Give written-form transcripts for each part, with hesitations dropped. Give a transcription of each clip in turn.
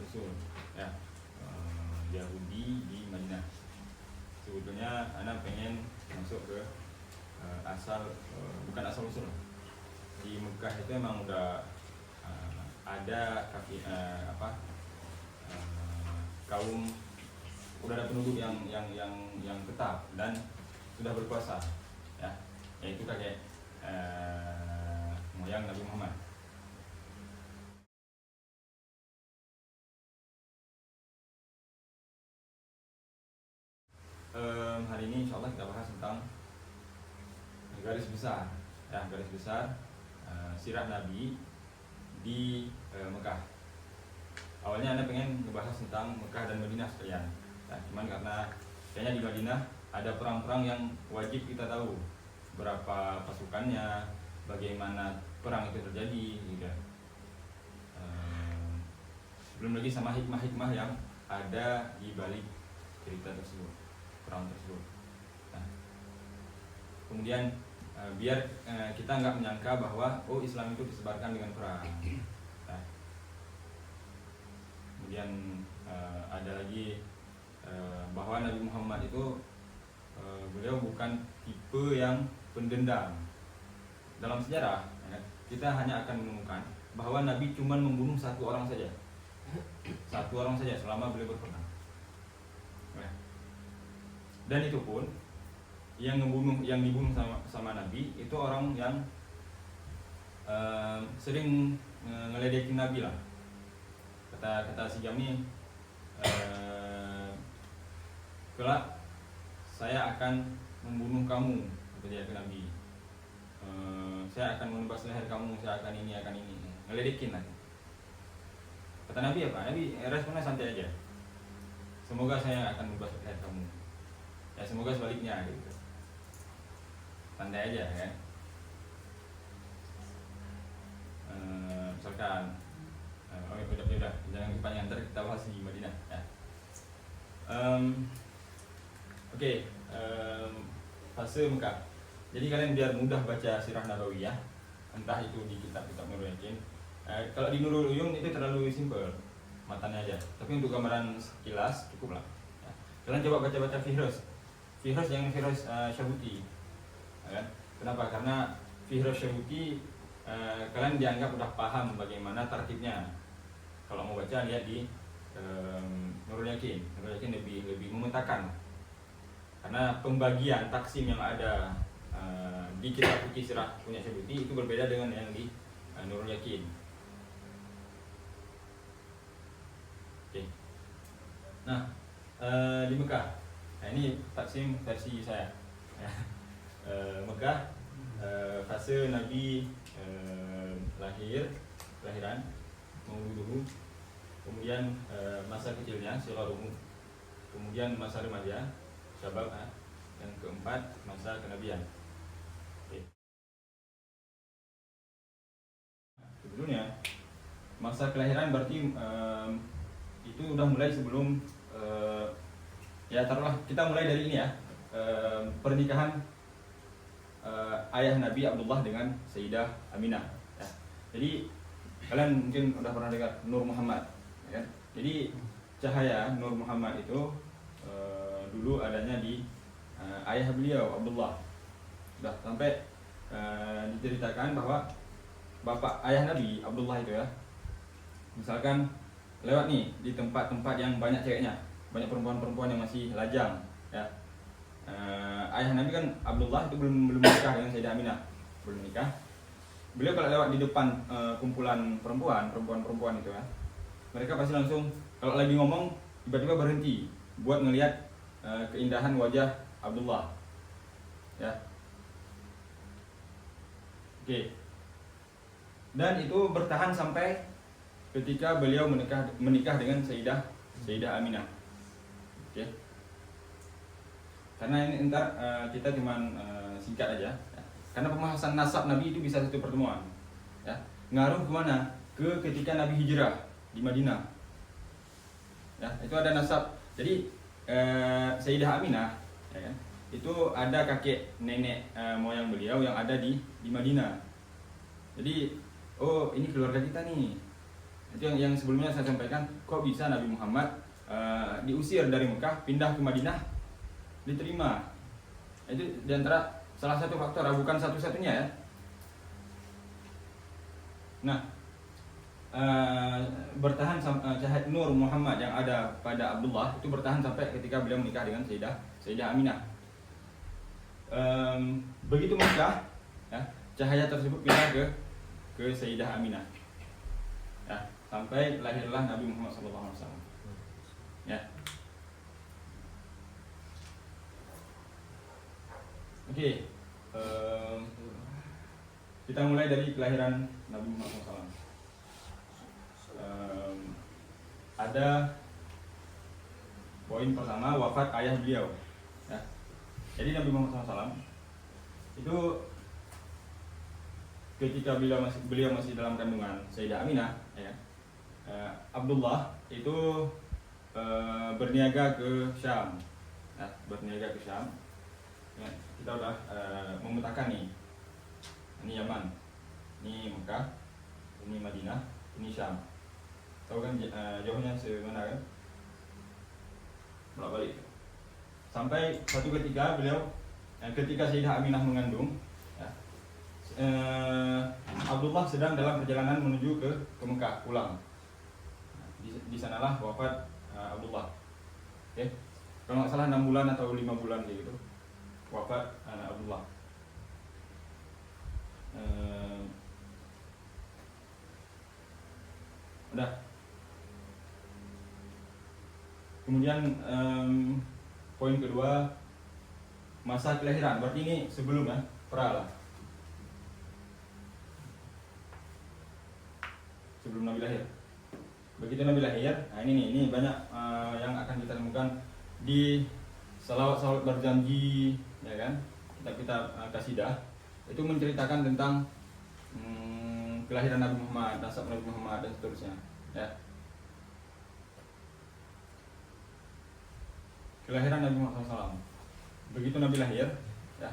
usul ya, Yahudi di Madinah. Sebetulnya anak pengen masuk ke bukan asal usul. Di Mekah itu emang udah ada kaum, udah ada penduduk yang tetap dan sudah berkuasa ya, yaitu kakek moyang Nabi Muhammad. Hari ini insya Allah kita bahas tentang garis besar ya, garis besar sirah Nabi di Mekah. Awalnya Anda pengen ngebahas tentang Mekah dan Madinah sekalian ya, cuman karena kayaknya di Madinah ada perang-perang yang wajib kita tahu, berapa pasukannya, bagaimana perang itu terjadi gitu. Belum lagi sama hikmah-hikmah yang ada di balik cerita tersebut, perang tersebut. Nah, kemudian biar kita nggak menyangka bahwa Islam itu disebarkan dengan perang. Nah, kemudian ada lagi bahwa Nabi Muhammad itu beliau bukan tipe yang pendendam. Dalam sejarah kita hanya akan menemukan bahwa Nabi cuma membunuh satu orang saja selama beliau berperang. Dan itu pun yang dibunuh sama Nabi itu orang yang sering ngeledekin Nabi lah. Kata si Jami, kelak saya akan membunuh kamu, kata dia ke Nabi. Saya akan menebas leher kamu, saya akan ini, ngeledekin lah. Kata Nabi apa? Nabi responnya santai aja. Semoga saya akan menebas leher kamu. Ya semoga sebaliknya gitu. Santai aja ya. Misalkan udah jangan kepanjangan, ntar kita bahas di Madinah ya. Fase Mekah. Jadi kalian biar mudah baca sirah Nabawiyah, entah itu di kitab-kitab Nurul Yakin. Kalau di Nurul Uyun itu terlalu simple, matanya aja. Tapi untuk gambaran sekilas cukup lah. Ya. Kalian coba baca Fihros yang Fihros Syabuti. Ya. Kenapa? Karena Fihros Syabuti kalian dianggap udah paham bagaimana tertibnya. Kalau mau baca lihat di Nurul Yakin. Nurul Yakin lebih memetakan. Karena pembagian taksim yang ada di kitab fikih sirah punya Syabuti itu berbeda dengan yang di Nurul Yakin. Oke. Nah, di Mekah. Nah, ini taksim versi saya. Mekah, fase Nabi kelahiran, mauluduhu, kemudian masa kecilnya, sigharuhu, kemudian masa remaja, syabab, yang keempat masa kenabian. Oke. Sebelumnya masa kelahiran berarti itu udah mulai sebelum ya taruhlah kita mulai dari ini ya, pernikahan ayah Nabi Abdullah dengan Sayyidah Aminah ya. Jadi kalian mungkin udah pernah dengar Nur Muhammad ya. Jadi cahaya Nur Muhammad itu dulu adanya di ayah beliau Abdullah. Udah sampai diceritakan bahwa bapak ayah Nabi Abdullah itu ya, misalkan lewat nih di tempat-tempat yang banyak ceweknya, banyak perempuan-perempuan yang masih lajang ya. Ayah Nabi kan Abdullah itu belum menikah dengan Sayyidah Aminah, belum menikah. Beliau kalau lewat di depan kumpulan perempuan itu ya, mereka pasti langsung kalau lagi ngomong tiba-tiba berhenti buat ngelihat keindahan wajah Abdullah ya. Oke. Dan itu bertahan sampai ketika beliau menikah dengan Sayyidah Aminah. Oke. Karena ini ntar kita cuman singkat aja ya. Karena pembahasan nasab Nabi itu bisa satu pertemuan ya. Ngaruh kemana? Ke ketika Nabi hijrah di Madinah ya, itu ada nasab. Jadi Sayyidah Aminah ya kan, itu ada kakek nenek moyang beliau yang ada di Madinah. Jadi ini keluarga kita nih Itu yang sebelumnya saya sampaikan, kok bisa Nabi Muhammad diusir dari Mekah pindah ke Madinah diterima. Itu diantara salah satu faktor, bukan satu-satunya ya. Nah, bertahan cahaya nur Muhammad yang ada pada Abdullah itu bertahan sampai ketika beliau menikah dengan Sayyidah Aminah. Begitu menikah, ya, cahaya tersebut pindah ke Sayyidah Aminah, ya, sampai lahirlah Nabi Muhammad SAW. Ya. Oke, kita mulai dari kelahiran Nabi Muhammad SAW. Ada poin pertama, wafat ayah beliau. Ya. Jadi Nabi Muhammad SAW itu ketika beliau masih dalam kandungan Sayyidah Aminah, ya, Abdullah itu berniaga ke Syam. Nah, berniaga ke Syam. Ya, kita udah memetakan nih. Ini Yaman, ini Mekah, ini Madinah, ini Syam. Tahu kan jauhnya semana kan? Bolak-balik. Sampai suatu ketika ketika Sayyidah Aminah mengandung, ya, Abdullah sedang dalam perjalanan menuju ke Mekah pulang. Di sanalah wafat Abdullah. Oke, kalau nggak salah 6 bulan atau 5 bulan gitu wafat Abdullah. Udah. Kemudian poin kedua, masa kelahiran. Berarti ini sebelum ya, pra lah. Sebelum Nabi lahir. Begitu Nabi lahir, nah ini banyak yang akan kita temukan di salawat berjanji, ya kan? Kitab-kitab kasidah itu menceritakan tentang kelahiran Nabi Muhammad, nasab Nabi Muhammad dan seterusnya, ya. Kelahiran Nabi Muhammad SAW. Begitu Nabi lahir, ya,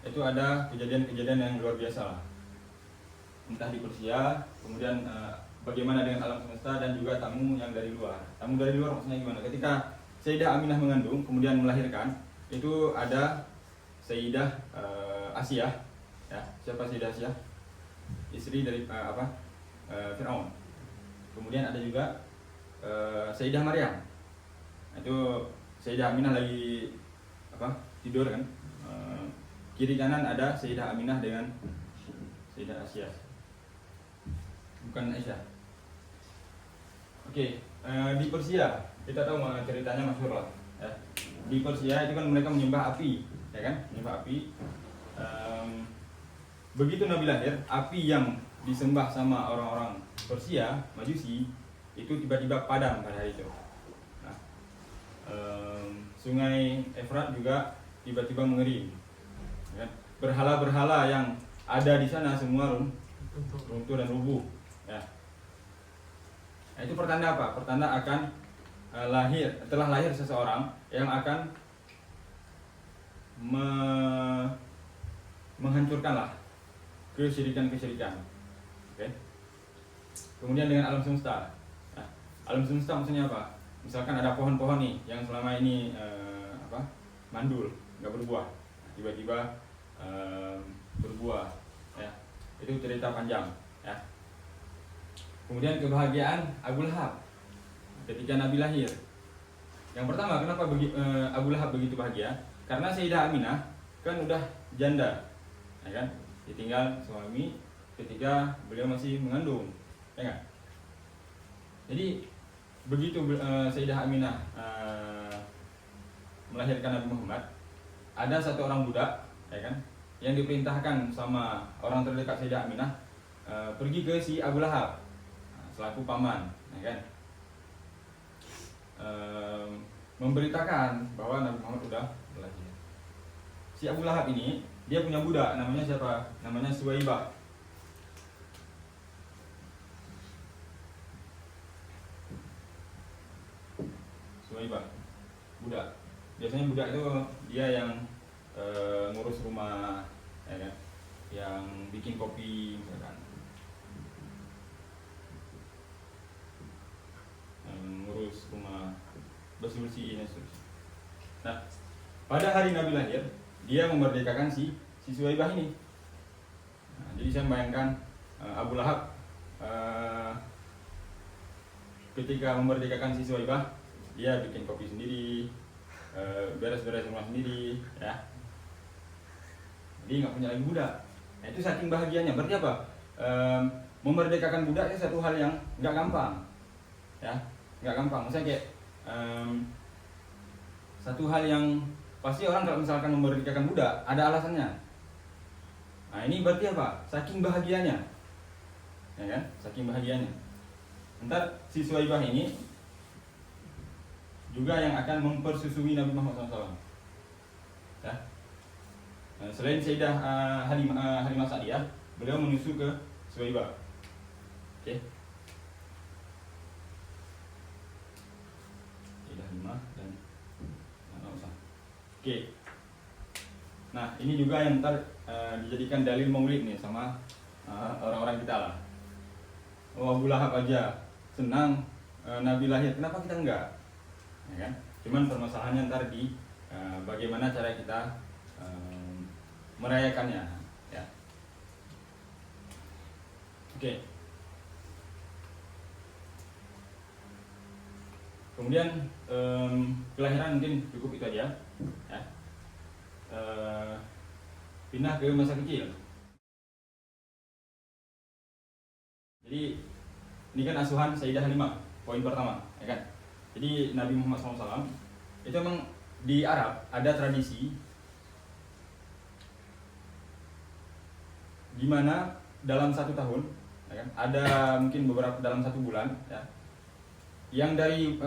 itu ada kejadian-kejadian yang luar biasa lah. Entah di Persia, kemudian bagaimana dengan alam semesta dan juga tamu yang dari luar. Tamu dari luar maksudnya gimana? Ketika Sayyidah Aminah mengandung, kemudian melahirkan, itu ada Sayyidah Asiyah, ya. Siapa Sayyidah Asiyah? Istri dari Fir'aun. Kemudian ada juga Sayyidah Maryam. Itu Sayyidah Aminah lagi tidur kan. Kiri kanan ada Sayyidah Aminah dengan Sayyidah Asiyah. Bukan Aisyah. Oke, di Persia kita tahu ceritanya masyhur lah, ya. Di Persia itu kan mereka menyembah api, ya kan? Menyembah api. Begitu Nabi lahir, api yang disembah sama orang-orang Persia, Majusi, itu tiba-tiba padam pada hari itu. Nah, Sungai Efrat juga tiba-tiba mengering. Ya. Berhala-berhala yang ada di sana semua runtuh dan rubuh. Ya. Nah, itu pertanda apa? Pertanda akan telah lahir seseorang yang akan menghancurkanlah kesyirikan. Oke. Kemudian dengan alam semesta. Nah, alam semesta maksudnya apa? Misalkan ada pohon-pohon nih yang selama ini mandul, nggak berbuah, tiba-tiba berbuah, ya. Itu cerita panjang, ya. Kemudian kebahagiaan Abu Lahab ketika Nabi lahir. Yang pertama, kenapa Abu Lahab begitu bahagia? Karena Sayyidah Aminah kan udah janda, ya kan? Ditinggal suami ketika beliau masih mengandung, ya kan? Jadi begitu Sayyidah Aminah melahirkan Nabi Muhammad, ada satu orang budak, ya kan, yang diperintahkan sama orang terdekat Sayyidah Aminah pergi ke si Abu Lahab selaku paman, ya kan, memberitakan bahwa Nabi Muhammad sudah lahir. Si Abu Lahab ini dia punya budak, namanya siapa? Namanya Suwaibah. Suwaibah, budak. Biasanya budak itu dia yang ngurus rumah, ya kan, yang bikin kopi misalkan. urus rumah, bersih-bersihin dan seterusnya. Nah, pada hari Nabi lahir, dia memerdekakan si Suwaibah ini. Nah, jadi saya membayangkan Abu Lahab ketika memerdekakan si Suwaibah, dia bikin kopi sendiri, beres-beres rumah sendiri, ya. Jadi nggak punya lagi budak. Nah, itu saking bahagianya. Berarti apa? Memerdekakan budak itu satu hal yang nggak gampang, ya, nggak gampang. Misalnya kayak satu hal yang pasti orang kalau misalkan memerdekakan budak ada alasannya. Nah, ini berarti apa? Saking bahagianya, ya kan? Saking bahagianya. Ntar si Suwaibah ini juga yang akan mempersusui Nabi Muhammad SAW. Ya. Selain Sayyidah Halimah Sa'diyah, beliau menyusu ke Suwaibah. Oke. Sayyidah Halimah dan usah. Oke. Nah, ini juga yang ntar dijadikan dalil maulid nih sama orang-orang kita lah. Oh, Abu Lahab aja senang Nabi lahir, kenapa kita enggak? Ya kan? Cuman permasalahannya ntar di bagaimana cara kita merayakannya, ya. Oke. Kemudian kelahiran mungkin cukup itu aja, ya. Pindah ke masa kecil. Jadi ini kan asuhan Sayyidah Halimah, poin pertama, ya kan? Jadi Nabi Muhammad SAW itu memang di Arab ada tradisi di mana dalam 1 tahun, ya kan, ada mungkin beberapa dalam 1 bulan, ya, yang dari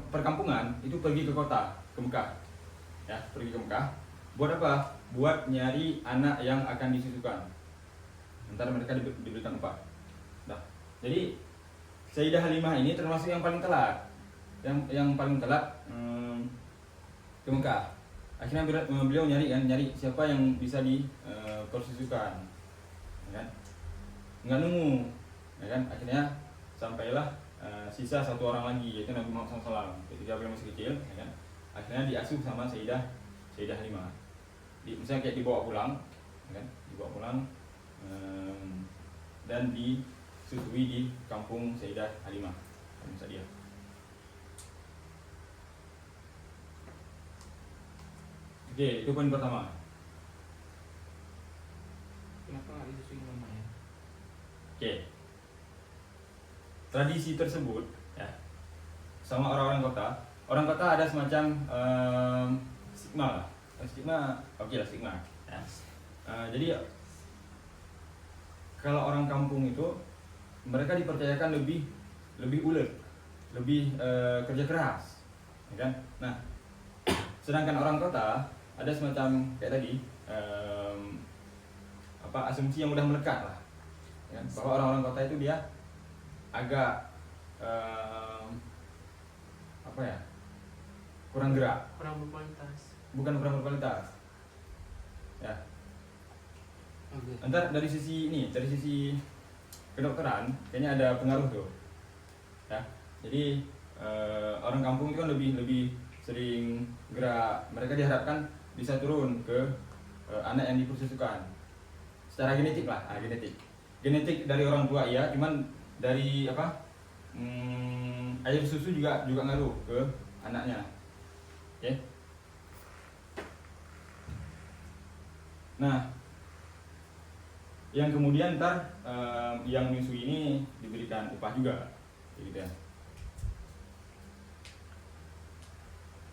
perkampungan itu pergi ke kota, ke Mekah, ya, pergi ke Mekah. Buat apa? Buat nyari anak yang akan disusukan. Ntar mereka diberikan upah. Nah, jadi Sayyidah Halimah ini termasuk yang paling telat, yang paling telat ke Mekah. Akhirnya beliau nyari siapa yang bisa dipersusukan, ya kan? Nggak nemu, ya kan? Akhirnya sampailah sisa 1 orang lagi, yaitu Nabi Muhammad SAW. Ketika beliau masih kecil, ya kan? Akhirnya diasuh sama Sayyidah Halimah. Misalnya kayak dibawa pulang, ya kan? Dibawa pulang dan disusui di kampung Sayyidah Halimah Sa'diyah. Oke, itu poin pertama. Kenapa nggak disusui namanya? Oke. Tradisi tersebut, ya, sama orang-orang kota. Orang kota ada semacam stigma lah. Stigma, oke lah stigma. Ya. Jadi kalau orang kampung itu mereka dipercayakan lebih ulet, lebih kerja keras, ya kan? Nah, sedangkan orang kota ada semacam kayak tadi asumsi yang udah melekat lah, ya kan? Bahwa orang-orang kota itu dia agak kurang gerak, kurang berkualitas. Bukan kurang berkualitas, ya. Okay. Ntar dari sisi kedokteran kayaknya ada pengaruh tuh, ya. Jadi orang kampung itu kan lebih sering gerak. Mereka diharapkan bisa turun ke anak yang dipersusukan secara genetik lah, genetik dari orang tua ya, cuman dari air susu juga ngaruh ke anaknya, oke. Nah, yang kemudian ntar yang menyusui ini diberikan upah juga, gitu ya.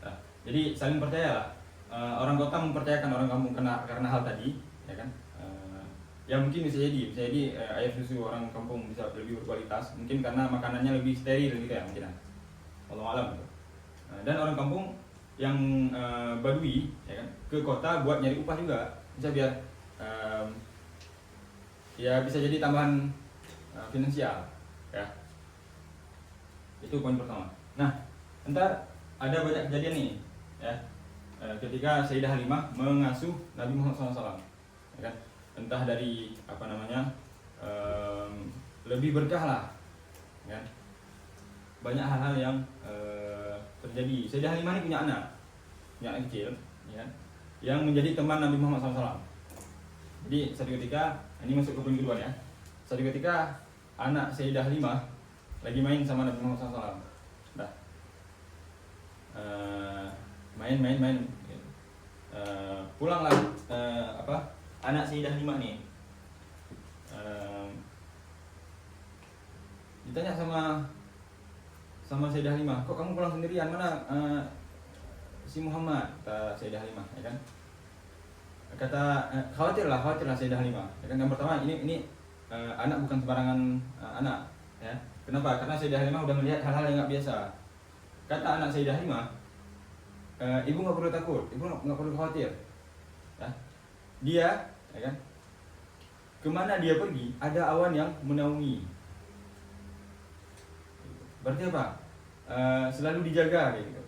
Nah, jadi saling percaya lah. Orang kota mempercayakan orang kampung karena hal tadi, ya kan? Ya mungkin bisa jadi air susu orang kampung bisa lebih berkualitas, mungkin karena makanannya lebih steril gitu ya, mungkin. Wallahu alam gitu. Dan orang kampung yang badui, ya kan, ke kota buat nyari upah juga, bisa biar ya bisa jadi tambahan finansial, ya. Itu poin pertama. Nah, ntar ada banyak kejadian nih, ya, ketika Sayyidah Halimah mengasuh Nabi Muhammad SAW, ya kan? Entah dari lebih berkah lah, ya. banyak hal-hal yang terjadi. Sayyidah Halimah ini punya anak kecil, ya, yang menjadi teman Nabi Muhammad SAW. Jadi satu ketika, ini masuk ke poin kedua ya. Satu ketika anak Sayyidah Halimah lagi main sama Nabi Muhammad SAW. Dah, main. Pulanglah anak Sayyidah Halimah nih. Ditanya sama Sayyidah Halimah, kok kamu pulang sendirian, mana si Muhammad? Kata Sayyidah Halimah, ya kan? Kata khawatirlah Sayyidah Halimah. Ya kan, yang pertama ini anak bukan sembarangan anak, ya. Kenapa? Karena Sayyidah Halimah udah melihat hal-hal yang nggak biasa. Kata anak Sayyidah Halimah, ibu nggak perlu takut, ibu nggak perlu khawatir. Ya. Dia, ya kan? Kemana dia pergi, ada awan yang menaungi. Berarti apa? Selalu dijaga gitu.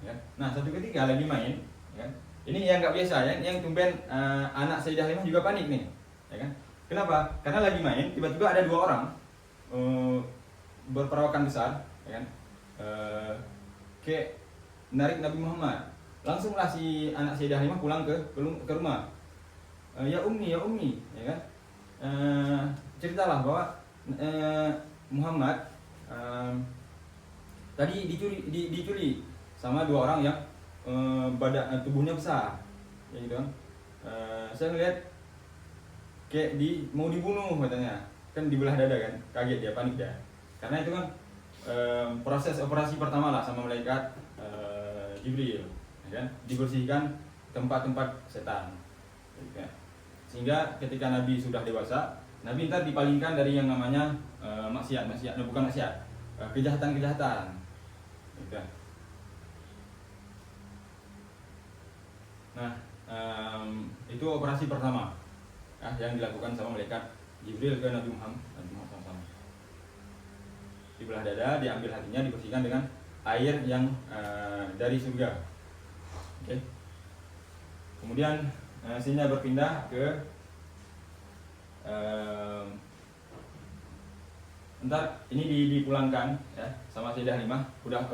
Ya. Nah, satu ketika lagi main, ya kan? Ini yang nggak biasa, ya, yang tumben anak Sayyidah Halimah juga panik nih, ya kan? Kenapa? Karena lagi main, tiba-tiba ada dua orang berperawakan besar, ya kan? Kayak menarik Nabi Muhammad. Langsunglah si anak Sayyidah Halimah pulang ke rumah. Ya ummi, ya kan? Ceritalah bahwa Muhammad tadi diculik sama dua orang yang badan tubuhnya besar, ya gitu kan. Saya ngeliat kayak mau dibunuh katanya, kan dibelah dada kan, kaget dia, panik dia, karena itu kan proses operasi pertama lah sama malaikat Jibril, ya kan, dibersihkan tempat-tempat setan, gitu kan. Sehingga ketika Nabi sudah dewasa, Nabi ntar dipalingkan dari yang namanya maksiat, bukan maksiat, kejahatan, gitu kan. Nah, itu operasi pertama yang dilakukan sama malaikat Jibril ke Nabi Muhammad SAW. Dibelah dada, diambil hatinya, dibersihkan dengan air yang dari surga. Oke. Kemudian sehingga berpindah ke ntar ini dipulangkan ya sama Sayyidah Halimah. Udah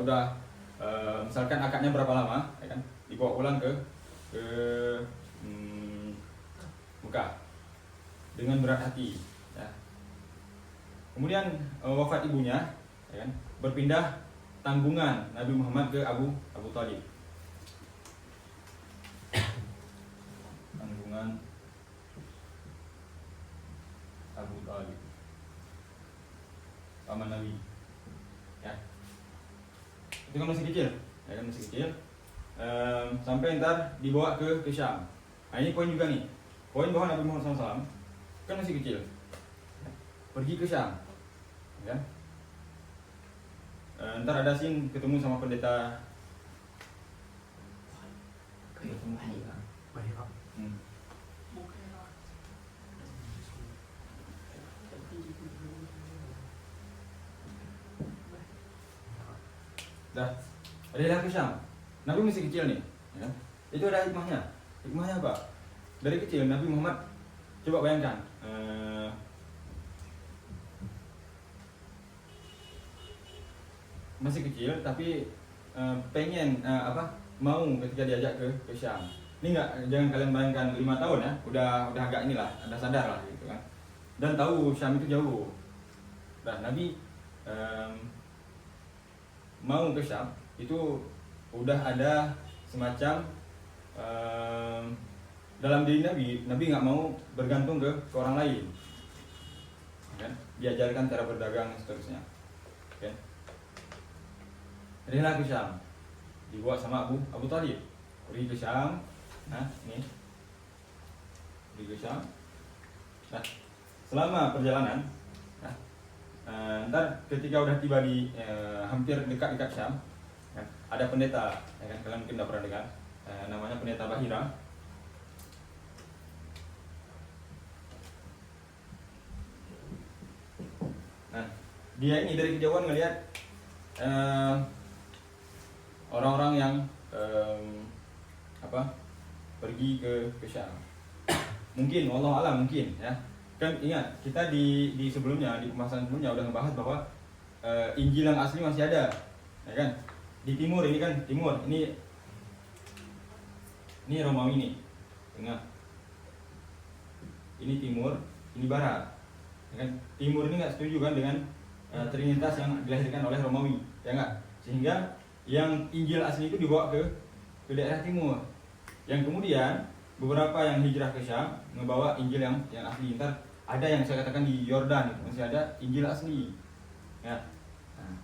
misalkan akadnya berapa lama, ya kan? Dibawa pulang ke Mekah dengan berat hati, ya. Kemudian wafat ibunya, ya kan, berpindah tanggungan Nabi Muhammad ke Abu Thalib. Tanggungan Abu Thalib, paman Nabi, ya. Itu kan masih kecil, ya kan, masih kecil. Sampai ntar dibawa ke Syam. Nah, ini poin juga nih, poin bahwa Nabi Muhammad SAW kan masih kecil, pergi ke Syam, ya. Ntar ada scene ketemu sama pendeta. Dah, ada ke Syam. Nabi masih kecil nih, ya. Itu ada hikmahnya. Hikmahnya apa? Dari kecil Nabi Muhammad, coba bayangkan, masih kecil tapi pengen mau ketika diajak ke Syam. Ini jangan kalian bayangkan 5 tahun ya, udah agak inilah, ada sadar lah gitu kan. Dan tahu Syam itu jauh. Dan Nabi mau ke Syam itu udah ada semacam dalam diri Nabi nggak mau bergantung ke orang lain, kan? Diajarkan cara berdagang dan seterusnya, kan? Inilah ke Syam, dibawa sama Abu Thalib, pergi ke Syam. Nah, ini pergi ke Syam. Nah, selama perjalanan, nah, ntar ketika udah tiba di hampir dekat Syam, kan, ada pendeta, ya kan, kalian mungkin udah pernah dengar, namanya pendeta Bahira. Nah, dia ini dari kejauhan ngelihat orang-orang yang pergi ke Syam. Mungkin, wallahu alam, mungkin ya. Kan ingat, kita di sebelumnya, di pembahasan sebelumnya udah ngebahas bahwa Injil yang asli masih ada, ya kan? Di timur ini kan timur, ini Romawi nih, tengah. Ini timur, ini barat, ya kan? Timur ini nggak setuju kan dengan Trinitas yang dilahirkan oleh Romawi, ya nggak? Sehingga yang Injil asli itu dibawa ke daerah timur. Yang kemudian beberapa yang hijrah ke Syam membawa Injil yang asli. Ntar ada yang saya katakan di Yordan masih ada Injil asli, ya. Nah,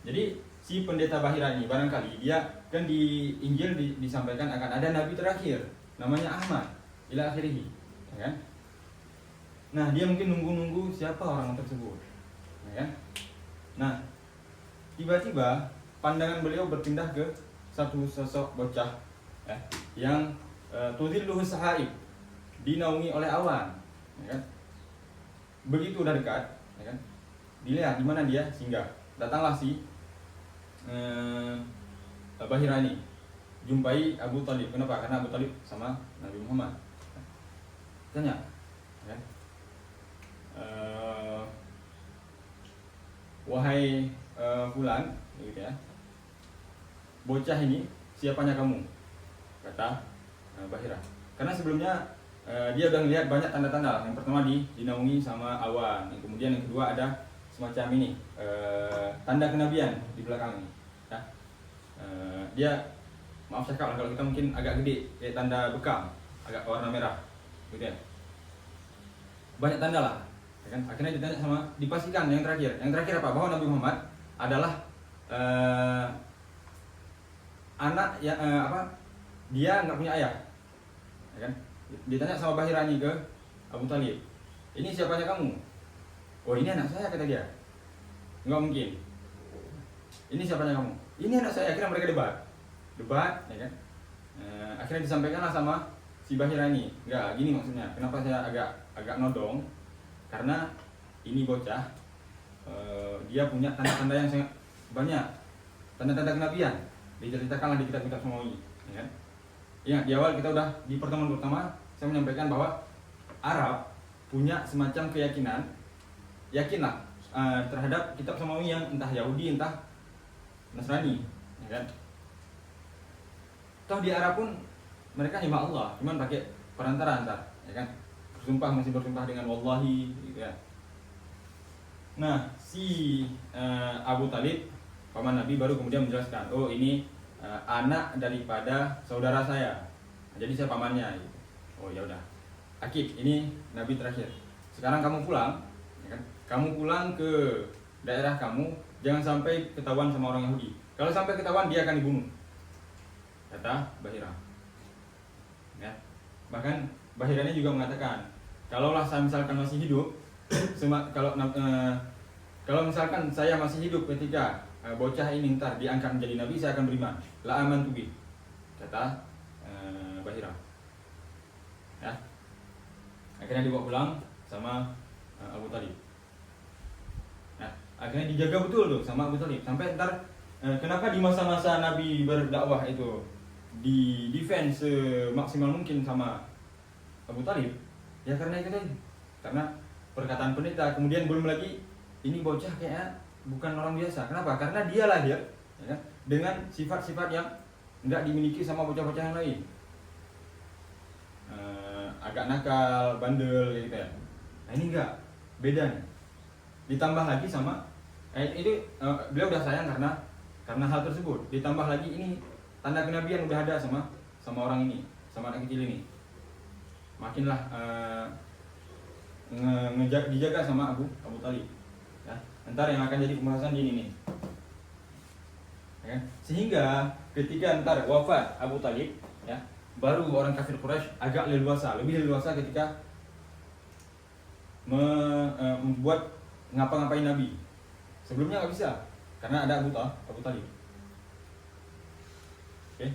jadi si pendeta Bahira ini barangkali dia kan di Injil disampaikan akan ada nabi terakhir namanya Ahmad ila akhirih, ya kan? Nah, dia mungkin nunggu siapa orang tersebut, ya kan? Nah, tiba-tiba pandangan beliau berpindah ke satu sosok bocah, ya, yang tudhilluhu sahaib, dinaungi oleh awan, ya kan? Begitu udah dekat, ya kan? Dilihat di mana dia singgah. Datanglah si Bahira ini, jumpai Abu Thalib. Kenapa? Karena Abu Thalib sama Nabi Muhammad. Tanya, ya kan? Wahai fulan, gitu ya, bocah ini siapanya kamu? Kata Bahira. Karena sebelumnya dia udah melihat banyak tanda-tanda. Yang pertama dinaungi sama awan. Yang kemudian yang kedua ada semacam ini tanda kenabian di belakang ini. Ya. Dia maaf cakap lah kalau kita mungkin agak gede kayak tanda bekam, agak warna merah, gitu ya. Banyak tanda lah. Ya kan? Akhirnya ditanya sama, dipastikan yang terakhir apa? Bahwa Nabi Muhammad adalah anak yang dia nggak punya ayah, ya kan? Ditanya sama Bahira ini ke Abu Thalib, ini siapanya kamu? Oh, ini anak saya, kata dia. Nggak mungkin. Ini siapanya kamu? Ini anak saya. Akhirnya mereka debat, ya kan? Akhirnya disampaikanlah sama si Bahira ini. Nggak, gini maksudnya. Kenapa saya agak nodong? Karena ini bocah, dia punya tanda-tanda yang sangat banyak, tanda-tanda kenabian. Diceritakanlah di kitab-kitab Samawi, ya kan? Ingat di awal kita udah di pertemuan pertama saya menyampaikan bahwa Arab punya semacam keyakinan, yakinlah terhadap kitab Samawi yang entah Yahudi entah Nasrani, ya kan? Toh di Arab pun mereka nyembah Allah, cuman pakai perantara antar, ya kan? Masih bersumpah dengan wallahi, gitu ya. Nah, si Abu Thalib paman Nabi baru kemudian menjelaskan, oh ini anak daripada saudara saya, jadi saya pamannya, gitu. Oh ya udah, Akib, ini Nabi terakhir. Sekarang kamu pulang, ya kan? Kamu pulang ke daerah kamu, jangan sampai ketahuan sama orang Yahudi. Kalau sampai ketahuan dia akan dibunuh, kata Bahira. Ya. Bahkan Bahira ini juga mengatakan, kalaulah saya misalkan masih hidup, kalau misalkan saya masih hidup ketika bocah ini ntar diangkat menjadi nabi, saya akan beriman. La amantu bi, kata Bahira. Ya. Akhirnya dibawa pulang sama Abu Thalib. Nah, akhirnya dijaga betul tuh sama Abu Thalib sampai ntar kenapa di masa-masa Nabi berdakwah itu di defense semaksimal mungkin sama Abu Thalib? Ya karena itu tadi, karena perkataan pendeta. Kemudian belum lagi ini bocah kayaknya bukan orang biasa. Kenapa? Karena dia lahir, ya kan, dengan sifat-sifat yang nggak dimiliki sama bocah-bocah yang lain. Agak nakal, bandel, gitu ya. Nah ini enggak, beda nih. Ditambah lagi sama beliau udah sayang karena hal tersebut. Ditambah lagi ini tanda kenabian udah ada sama orang ini, sama anak kecil ini. Makinlah dijaga sama Abu Thalib. Ya, ntar yang akan jadi pembahasan di ini nih. Ya, sehingga ketika ntar wafat Abu Thalib, ya, baru orang kafir Quraisy agak lebih leluasa ketika membuat ngapa-ngapain Nabi. Sebelumnya nggak bisa karena ada Abu Thalib. Oke.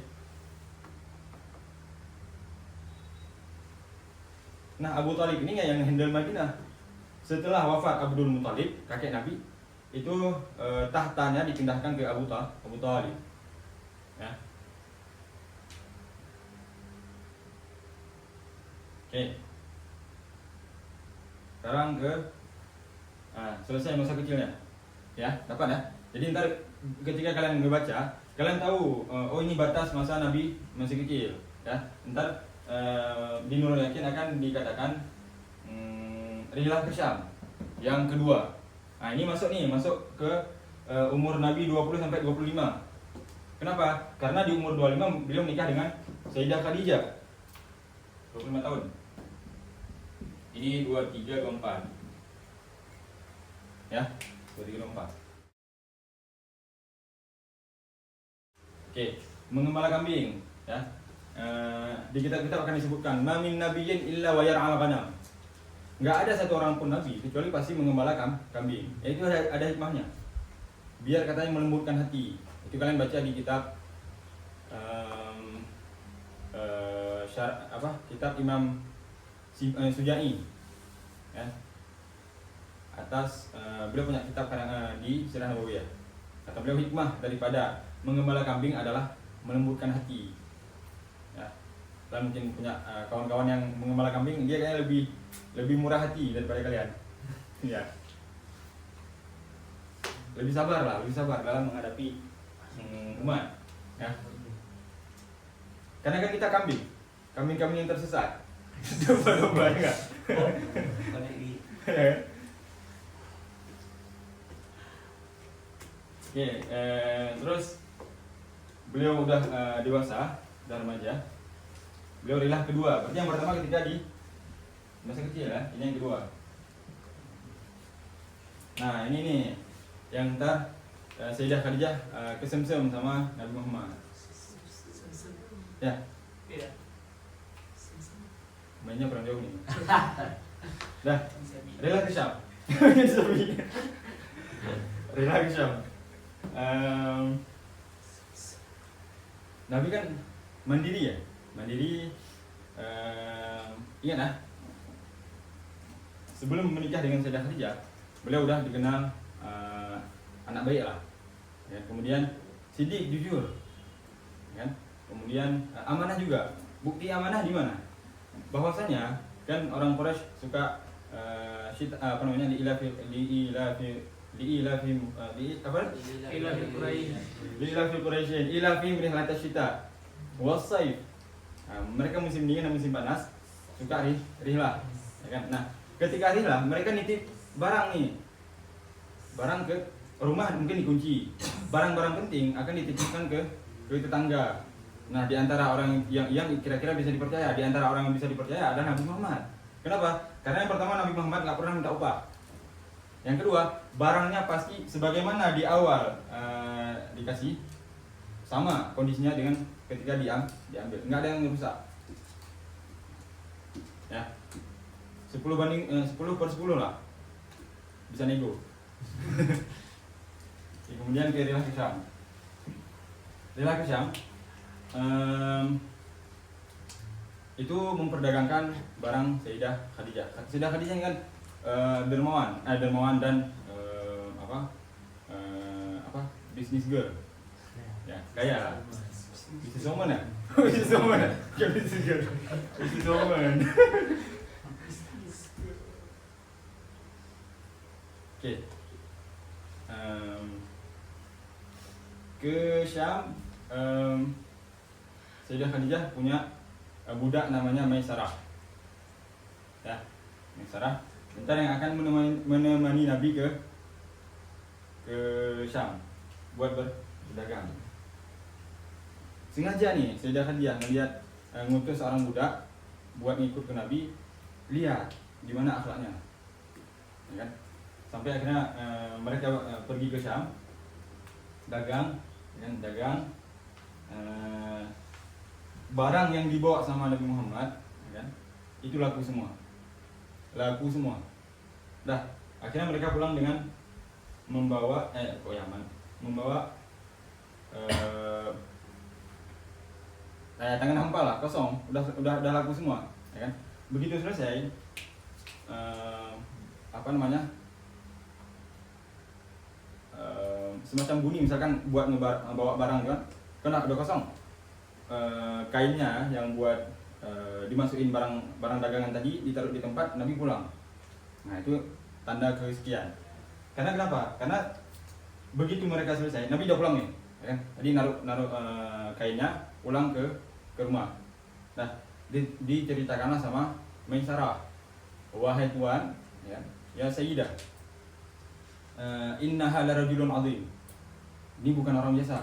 Nah, Abu Thalib ini yang handle Madinah. Setelah wafat Abdul Muthalib, kakek Nabi, itu tahtanya dipindahkan ke Abu Thalib. Ya. Oke. Sekarang selesai masa kecilnya. Ya, dapat ya. Jadi ntar ketika kalian membaca, kalian tahu oh ini batas masa Nabi masih kecil, ya. Ntar di Nurul Yakin akan dikatakan rihlah ke Syam yang kedua. Nah, ini masuk ke umur Nabi 20 sampai 25. Kenapa? Karena di umur 25 beliau menikah dengan Sayyidah Khadijah. 25 tahun. Ini 23 24. Ya, 23 24. Oke, mengembala kambing, ya. Di kitab-kitab akan disebutkan mamin nabiyyin illa wa yar'al ghanam. Enggak ada satu orang pun nabi kecuali pasti mengembala kambing. Itu ada hikmahnya. Biar katanya melembutkan hati. Itu kalian baca di kitab kitab Imam Sujai, ya. Atas beliau punya kitab di Sirah Nabawiyah. Kata beliau hikmah daripada mengembala kambing adalah melembutkan hati. Ya. Kalian mungkin punya kawan-kawan yang mengembala kambing, dia kayaknya lebih murah hati daripada kalian. Ya. Lebih sabar dalam menghadapi umat. Ya. Karena kan kita kambing yang tersesat. Domba-domba enggak? Oke, terus beliau udah dewasa, udah remaja. Beliau rihlah kedua. Berarti yang pertama ketika di masa kecil, ya. Ini yang kedua. Nah, ini nih yang ntar Sayyidah Khadijah kesemsem sama Nabi Muhammad. Ya. Iya. Mainnya kurang jauh nih. Dah, rihlah ke Syam. Rihlah ke Syam. Nabi kan mandiri ya, ingat nah, sebelum menikah dengan Sayyidah Khadijah, beliau udah dikenal anak baik lah, ya. Kemudian sidik, jujur, kan? Kemudian amanah juga. Bukti amanah di mana? Bahwasanya kan orang Quraisy suka mereka musim dingin dan musim panas suka rihlah, ya kan? Nah, ketika rihlah mereka nitip barang nih, barang ke rumah mungkin dikunci, barang-barang penting akan dititipkan ke tetangga. Nah, di antara orang yang kira-kira bisa dipercaya, di antara orang yang bisa dipercaya adalah Nabi Muhammad. Kenapa? Karena yang pertama Nabi Muhammad nggak pernah minta upah. Yang kedua, barangnya pasti sebagaimana di awal dikasih, sama kondisinya dengan ketika diambil, nggak ada yang rusak. Ya, 10 per 10 lah, bisa nego. Kemudian ke rihlah ke Syam. Rihlah ke Syam itu memperdagangkan barang Sayyidah Khadijah. Sayyidah Khadijah kan dermawan dan bisnis girl, ya, kaya lah, bisnis woman ya, bisnis girl, bisnis woman. Oke, ke Syam, Sayyidah Khadijah punya budak namanya Maisarah, ya, Maisarah. Bentar yang akan menemani Nabi ke Syam buat berdagang. Sengaja nih Sayyidah Khadijah melihat ngutus seorang budak buat ngikut ke Nabi, lihat gimana akhlaknya, ya kan? Sampai akhirnya mereka pergi ke Syam, dagang, ya, dagang. Barang yang dibawa sama Nabi Muhammad, ya kan, itu laku semua. Dah, akhirnya mereka pulang dengan membawa tangan hampa lah, kosong, udah laku semua, ya kan. Begitu selesai, semacam bunyi misalkan buat ngebawa barang kan udah kosong. Kainnya yang buat dimasukin barang dagangan tadi ditaruh di tempat, Nabi pulang. Nah, itu tanda kesekian. Karena kenapa? Karena begitu mereka selesai, Nabi udah pulang nih, ya kan? Tadi naruh kainnya, pulang ke rumah. Nah, diceritakanlah sama Maisarah, wahai tuan, ya Sayyidah, innaha larajulun azim. Ini bukan orang biasa.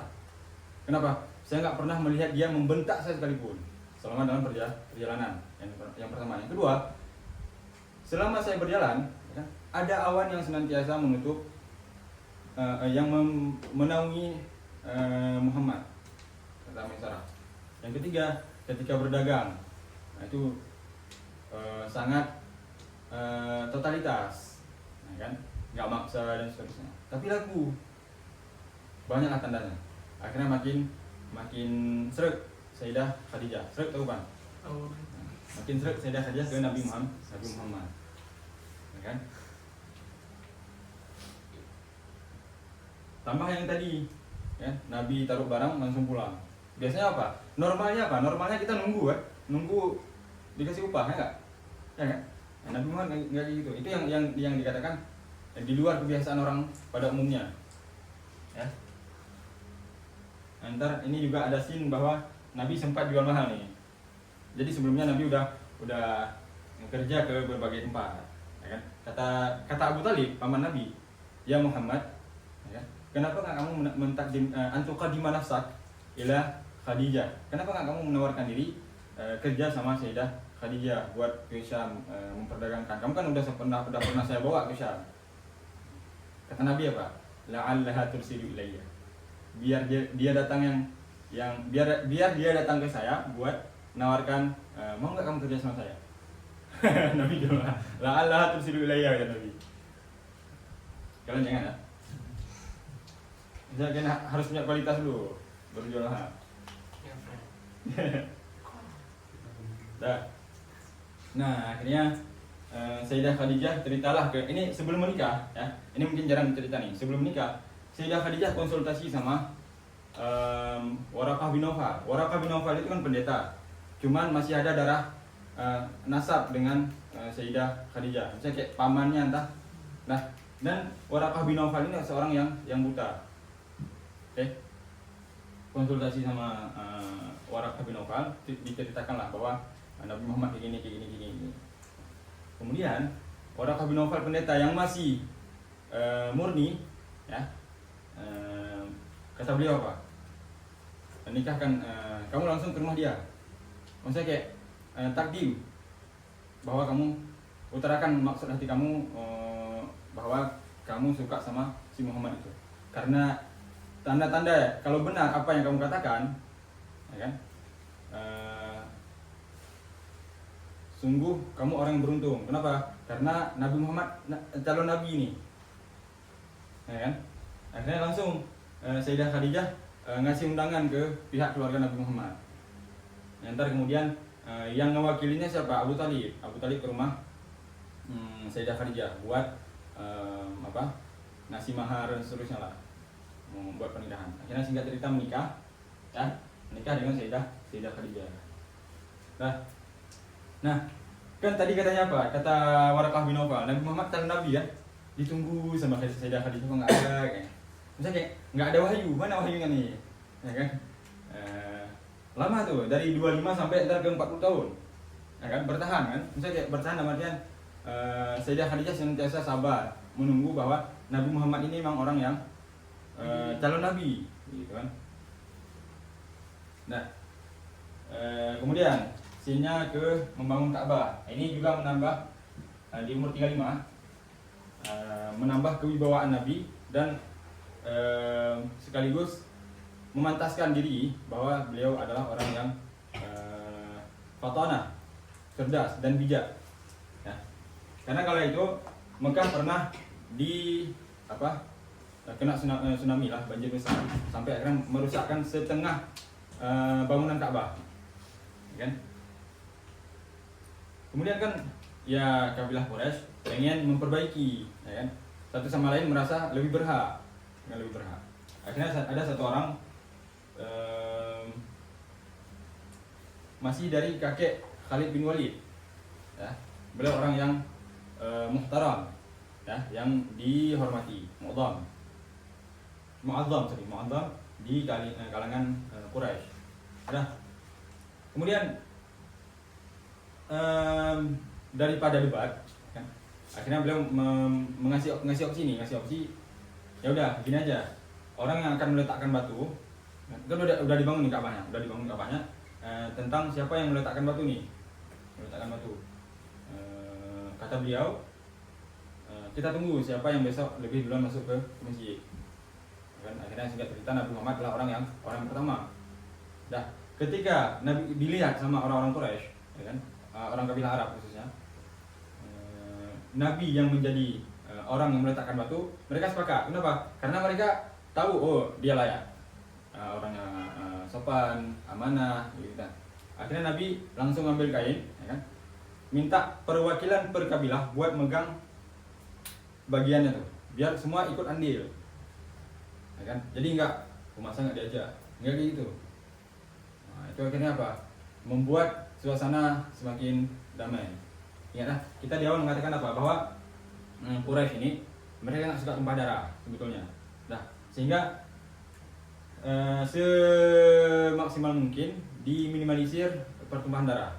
Kenapa? Saya nggak pernah melihat dia membentak saya sekalipun selama dalam perjalanan. Yang pertama, yang kedua, selama saya berjalan, ya, ada awan yang senantiasa menutup, yang menaungi Muhammad, kata Maisarah. Yang ketiga, ketika berdagang, nah itu sangat totalitas, ya kan? Nggak maksa dan seterusnya. Tapi laku, banyaklah tandanya. Akhirnya makin seret Sayyidah Khadijah. Seret tahu kan? Oh. Makin seret Sayyidah Khadijah ke Nabi Muhammad, ya kan? Tambah yang tadi, ya, Nabi taruh barang langsung pulang. Biasanya apa? Normalnya apa? Normalnya kita nunggu, nunggu dikasih upah, ya nggak? Ya kan? Nah, Nabi Muhammad nggak gitu. Itu yang dikatakan di luar kebiasaan orang pada umumnya. Ya. Ntar ini juga ada scene bahwa Nabi sempat jual mahal nih. Jadi sebelumnya Nabi udah kerja ke berbagai tempat, ya kan? Kata Abu Talib, paman Nabi, ya Muhammad, ya, kenapa nggak kamu mentakdim antuqaddima nafsak ila Khadijah? Kenapa nggak kamu menawarkan diri kerja sama Sayyidah Khadijah buat ke Syam, memperdagangkan? Kamu kan udah pernah saya bawa ke Syam. Kata Nabi apa? La'allaha tursilu ilayya. Biar dia datang biar dia datang ke saya buat menawarkan, mau nggak kamu kerja sama saya? Nabi bilang, la'allaha tursilu ilayya, ya Nabi. Kalian jangan ya. Misalnya harus punya kualitas dulu baru jual mahal. Ya, Fred. Dah. Nah, akhirnya Sayyidah Khadijah ceritalah ini sebelum menikah, ya. Ini mungkin jarang cerita nih. Sebelum menikah, Sayyidah Khadijah konsultasi sama Waraqah bin Nawfal. Waraqah bin Nawfal itu kan pendeta. Cuman masih ada darah nasab dengan Sayyidah Khadijah. Misalnya kayak pamannya entah. Nah, dan Waraqah bin Nawfal ini seorang yang buta. Oke. Konsultasi sama Waraqah bin Nawfal, diceritakanlah bahwa Nabi Muhammad kayak gini. Kemudian Waraqah bin Nawfal pendeta yang masih murni, ya, kata beliau apa? Nikahkan, kamu langsung ke rumah dia. Maksudnya kayak takdim bahwa kamu utarakan maksud hati kamu, bahwa kamu suka sama si Muhammad itu. Karena tanda-tanda kalau benar apa yang kamu katakan, ya kan? Sungguh kamu orang yang beruntung. Kenapa? Karena Nabi Muhammad calon nabi ini, ya kan? Akhirnya langsung Sayyidah Khadijah ngasih undangan ke pihak keluarga Nabi Muhammad. Ntar kemudian yang mewakilinya siapa? Abu Talib. Abu Talib ke rumah Sayyidah Khadijah buat ngasih mahar dan seterusnya lah, membuat pernikahan. Akhirnya singkat cerita menikah, ya, menikah dengan Sayyidah Khadijah. Nah, kan tadi katanya apa? Kata Waraqah bin Nawfal, Nabi Muhammad calon nabi ya, ditunggu sama Sayyidah Khadijah kok nggak ada, kayak. Misalnya kayak nggak ada wahyu, mana wahyunya nih, ya kan? Lama tuh, dari 25 sampai ntar ke 40 tahun, ya kan? Bertahan kan? Misalnya kayak bertahan dalam artian Sayyidah Khadijah senantiasa sabar menunggu bahwa Nabi Muhammad ini memang orang yang calon nabi, gitu kan? Nah, kemudian scene-nya ke membangun Ka'bah. Ini juga menambah di umur 35 menambah kewibawaan Nabi dan sekaligus memantaskan diri bahwa beliau adalah orang yang fatanah, cerdas dan bijak. Ya. Karena kala itu Mekah pernah kena tsunami lah, banjir besar sampai akhirnya merusakkan setengah bangunan Ka'bah, ya kan? Kemudian kan ya kabilah Quraisy pengen memperbaiki, ya kan? Satu sama lain merasa lebih berhak. Akhirnya ada satu orang masih dari kakek Khalid bin Walid, ya. Beliau orang yang muhtaram, ya, yang dihormati, mu'dham. mu'azzam di kalangan Quraisy. Nah, kemudian daripada debat, kan, akhirnya beliau ngasih opsi, ya udah gini aja, orang yang akan meletakkan batu, kan udah dibangun nih Ka'bahnya, tentang siapa yang meletakkan batu. Kata beliau, kita tunggu siapa yang besok lebih duluan masuk ke masjid. Kan akhirnya singkat cerita Nabi Muhammad adalah orang pertama. Dah, ketika Nabi dilihat sama orang-orang Quraisy, ya kan, orang kabilah Arab khususnya, Nabi yang menjadi orang yang meletakkan batu, mereka sepakat. Kenapa? Karena mereka tahu, oh dia layak, orangnya sopan, amanah, gitu kan. Akhirnya Nabi langsung ambil kain, ya kan, minta perwakilan per kabilah buat megang bagiannya tuh, biar semua ikut andil, ya kan. Jadi masa nggak diajak, nggak gitu. Nah, itu akhirnya apa? Membuat suasana semakin damai. Ingatlah, kita di awal mengatakan apa? Bahwa Quraisy ini mereka nggak suka tumpah darah sebetulnya. Nah, sehingga semaksimal mungkin diminimalisir pertumpahan darah.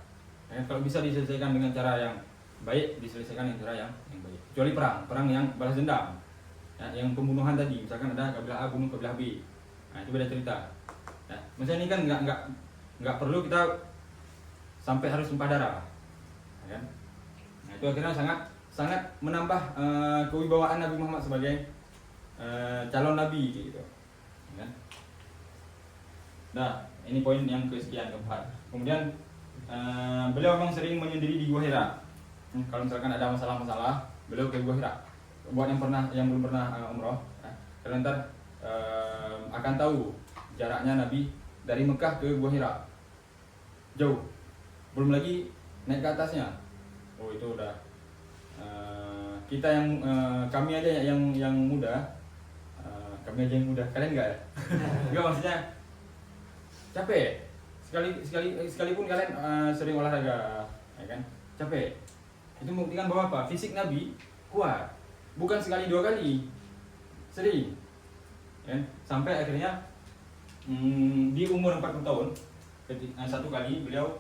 Ya, kalau bisa diselesaikan dengan cara yang baik, diselesaikan dengan cara yang baik. Kecuali perang yang balas dendam, ya, yang pembunuhan tadi, misalkan ada kabilah A bunuh kabilah B, nah itu beda cerita. Ya, misalnya ini kan nggak perlu kita sampai harus tumpah darah, ya kan? Nah, itu akhirnya sangat menambah kewibawaan Nabi Muhammad sebagai calon nabi, gitu, ya kan? Nah, ini poin yang keempat. Kemudian beliau memang sering menyendiri di Gua Hira. Kalau misalkan ada masalah-masalah, beliau ke Gua Hira. Buat yang belum pernah umroh, ya, kalian ntar akan tahu jaraknya Nabi dari Mekah ke Gua Hira. Jauh. Belum lagi naik ke atasnya. Oh, itu udah kita yang kami aja yang muda. Kalian enggak ya? Enggak, maksudnya capek. Sekalipun kalian sering olahraga, ya kan? Capek. Itu membuktikan bahwa apa? Fisik Nabi kuat. Bukan sekali dua kali. Sering. Ya? Sampai akhirnya di umur 40 tahun satu kali beliau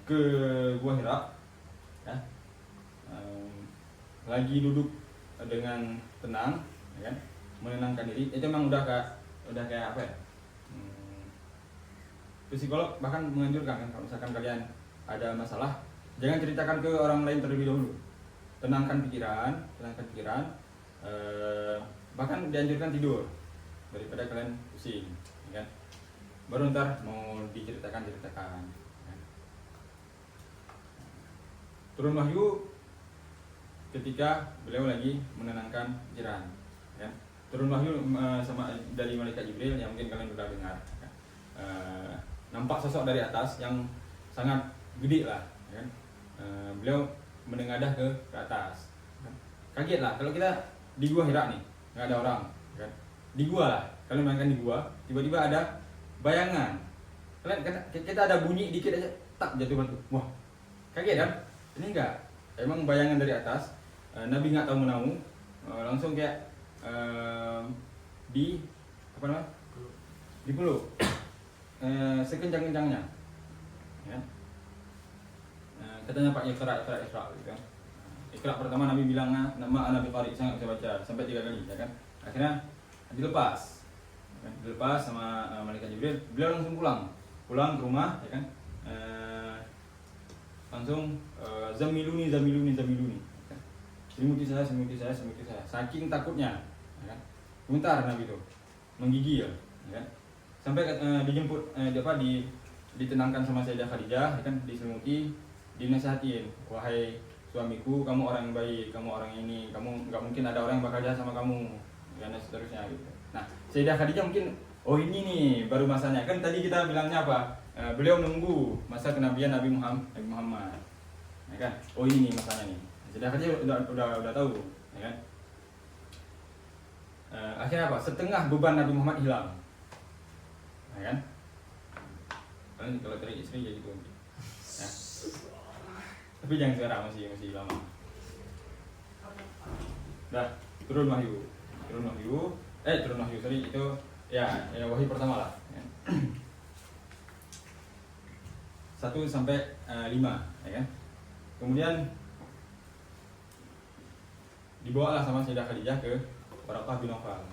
ke Gua Hira, ya? Lagi duduk dengan tenang, ya kan? Menenangkan diri. Itu memang udah kayak apa ya? Psikolog bahkan menganjurkan kan, kalau misalkan kalian ada masalah, jangan ceritakan ke orang lain terlebih dahulu. Tenangkan pikiran, bahkan dianjurkan tidur daripada kalian pusing, ya kan? Baru ntar mau diceritakan. Ya. Turun wahyu ketika beliau lagi menenangkan pikiran, ya. Turun wahyu sama dari malaikat Jibril yang mungkin kalian sudah dengar, ya. Nampak sosok dari atas yang sangat gede lah, ya. Beliau menengadah ke atas, ya. Kaget lah kalau kita di Gua Hira nih nggak ada orang, ya. Di gua lah, kalian bayangkan di gua tiba-tiba ada bayangan, kalian kita ada bunyi dikit aja tak jatuh batu, wah kaget kan? Ini enggak, emang bayangan dari atas. Nabi nggak tahu menahu, langsung kayak dipeluk sekencang-kencangnya, ya. Katanya Pak Iqra gitu kan. Iqra pertama Nabi bilang nama Nabi Qari, saya nggak bisa baca sampai 3 kali, ya kan. Akhirnya dilepas sama malaikat Jibril. Beliau langsung pulang ke rumah, ya kan. Langsung zamiluni, ya kan? Selimuti saya, saking takutnya, ya kan. Sebentar Nabi itu menggigil, ya kan. Sampai dijemput, ditenangkan sama Sayyidah Khadijah, ya kan, diselimuti, dinasihatin, wahai suamiku, kamu orang yang baik, kamu orang ini, kamu nggak mungkin ada orang yang bakal jahat sama kamu, dan seterusnya gitu. Nah, Sayyidah Khadijah mungkin, oh ini nih baru masanya, kan tadi kita bilangnya apa? Beliau menunggu masa kenabian Nabi Muhammad, ya kan? Oh ini nih masanya nih. Sayyidah Khadijah udah tahu, ya kan? Akhirnya apa? Setengah beban Nabi Muhammad hilang, ya kan? Kalau cari istri ya gitu, ya. Tapi jangan sekarang, masih lama. Dah. turun wahyu, sorry, itu ya wahyu pertama lah. 1 sampai 5, ya kan. Kemudian dibawalah sama Sayyidah Khadijah ke Waraqah bin Nawfal,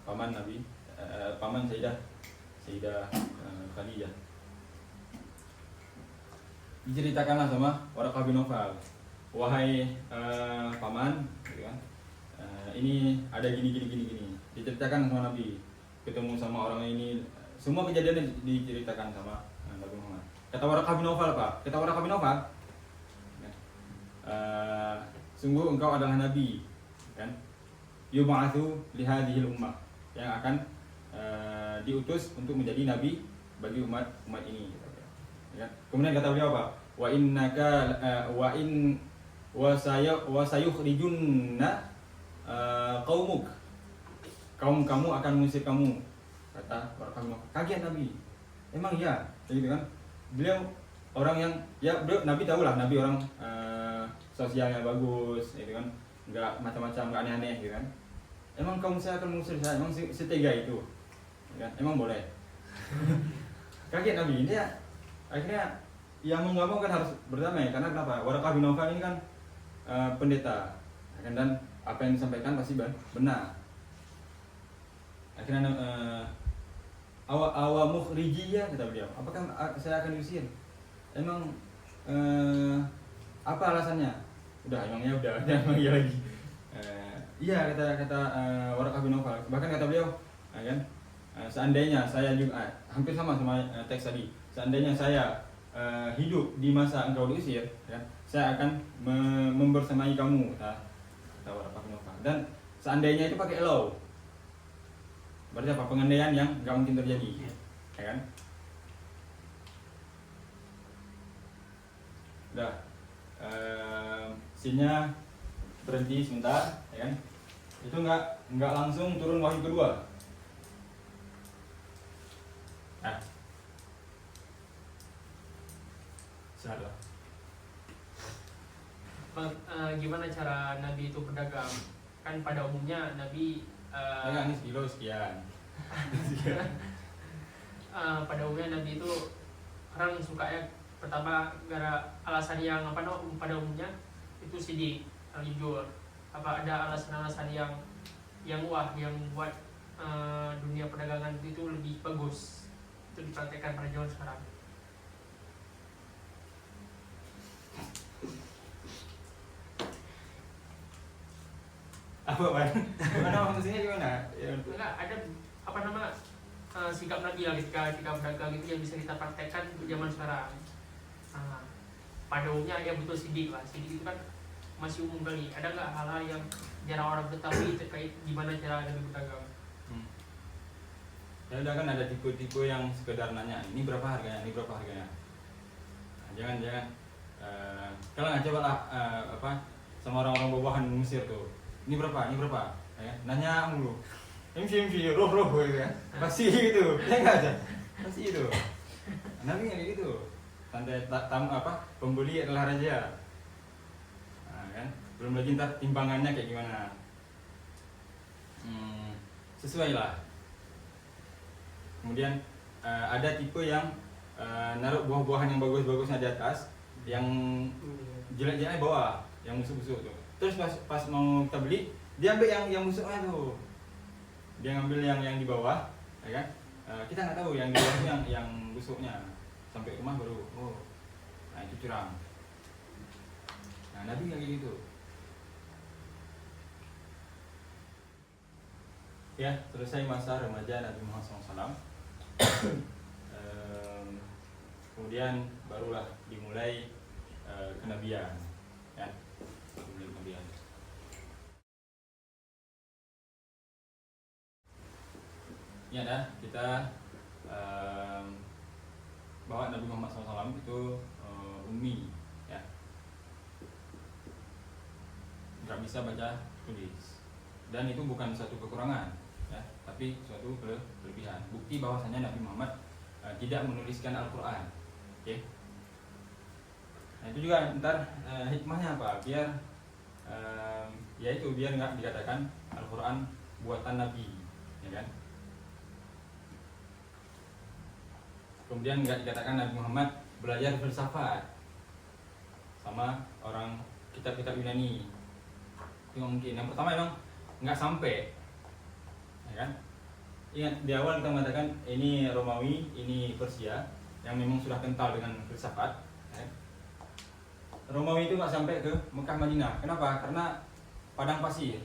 paman Nabi, paman Sayyidah Khadijah. Diceritakanlah sama Waraqah bin Nawfal, wahai paman, gitu kan, ini ada gini. Diceritakan sama Nabi, ketemu sama orang ini, semua kejadian diceritakan sama Nabi Muhammad. Kata Waraqah bin Nawfal apa? Kata Waraqah bin Nawfal, sungguh engkau adalah nabi, kan? Yub'atsu li hadhil ummah, yang akan diutus untuk menjadi nabi bagi umat ini. Ya. Kemudian kata beliau apa? Wa innaka wa sayukhrijunna qaumuk, kaum kamu akan mengusir kamu, kata Waraqah bin Nawfal. Kaget Nabi, emang iya, gitu kan? Beliau orang yang Nabi tahu lah, Nabi orang sosialnya bagus, gitu kan, nggak macam-macam, nggak aneh-aneh, gitu kan. Emang kaum saya akan mengusir saya, emang setega itu, gitu kan? Emang boleh? Kaget Nabi, dia akhirnya yang mau nggak mau kan harus berdamai, karena kenapa? Waraqah bin Nawfal ini kan pendeta, dan apa yang disampaikan pasti benar. Akhirnya awa mukhrijiyah, kata beliau, apakah saya akan diusir? Emang apa alasannya? Emang iya lagi. Iya, kata Waraqah bin Nawfal, bahkan kata beliau, kan, seandainya saya juga hampir sama teks tadi, seandainya saya hidup di masa engkau diusir, kan, saya akan membersamai kamu, kata Waraqah bin Nawfal. Dan seandainya itu pakai law, berarti apa? Pengandaian yang nggak mungkin terjadi, ya kan? Udah, scene-nya berhenti sebentar, ya kan? Itu nggak langsung turun wahyu kedua. Salah. Gimana cara Nabi itu berdagang? Kan pada umumnya Nabi Ini sekilo sekian. Pada umumnya Nabi itu orang suka ya, pertama gara alasan yang pada umumnya itu sidik, jujur. Apa ada alasan-alasan yang wah yang buat dunia perdagangan itu lebih bagus, itu dipraktekkan pada zaman sekarang? Apa Bang? Gimana maksudnya gimana? Enggak, ada sikap Nabi ketika berdagang itu yang bisa kita praktekkan di zaman sekarang. Pada umumnya ya betul sidik itu kan masih umum kali. Ada nggak hal-hal yang jarang orang ketahui terkait gimana cara Nabi berdagang? Ya udah, kan ada tipe-tipe yang sekedar nanya, ini berapa harganya, jangan kalian aja lah sama orang-orang bawahan Mesir tuh, ini berapa, ya, nanya mulu, mimpi roh gitu ya, pasti gitu, ya nggak aja, pasti itu, Nabi nggak gitu, santai, pembeli adalah raja, kan, belum lagi ntar timbangannya kayak gimana, sesuai lah. Kemudian ada tipe yang naruh buah-buahan yang bagus-bagusnya di atas, yang jelek-jeleknya bawah, yang busuk-busuk tuh. Terus pas mau kita beli, dia ambil yang busuknya tuh, dia ngambil yang di bawah, ya kan? Kita nggak tahu yang di bawah yang busuknya, sampai rumah baru, nah itu curang. Nah Nabi nggak gitu. Ya, selesai masa remaja Nabi Muhammad SAW. Kemudian barulah dimulai kenabian, ya, kenabian. Ini ada kita bahwa Nabi Muhammad SAW itu ummi, ya, nggak bisa baca tulis, dan itu bukan satu kekurangan, ya, tapi suatu kelebihan, bukti bahwasanya Nabi Muhammad tidak menuliskan Al-Quran. Okay. Nah itu juga ntar hikmahnya apa? Biar yaitu biar nggak dikatakan Al-Quran buatan Nabi, ya kan? Kemudian nggak dikatakan Nabi Muhammad belajar filsafat sama orang kitab-kitab Yunani, itu nggak mungkin. Yang pertama emang nggak sampai, ya kan? Ingat di awal kita mengatakan ini Romawi, ini Persia yang memang sudah kental dengan filsafat, ya. Romawi itu nggak sampai ke Mekah Madinah. Kenapa? Karena padang pasir.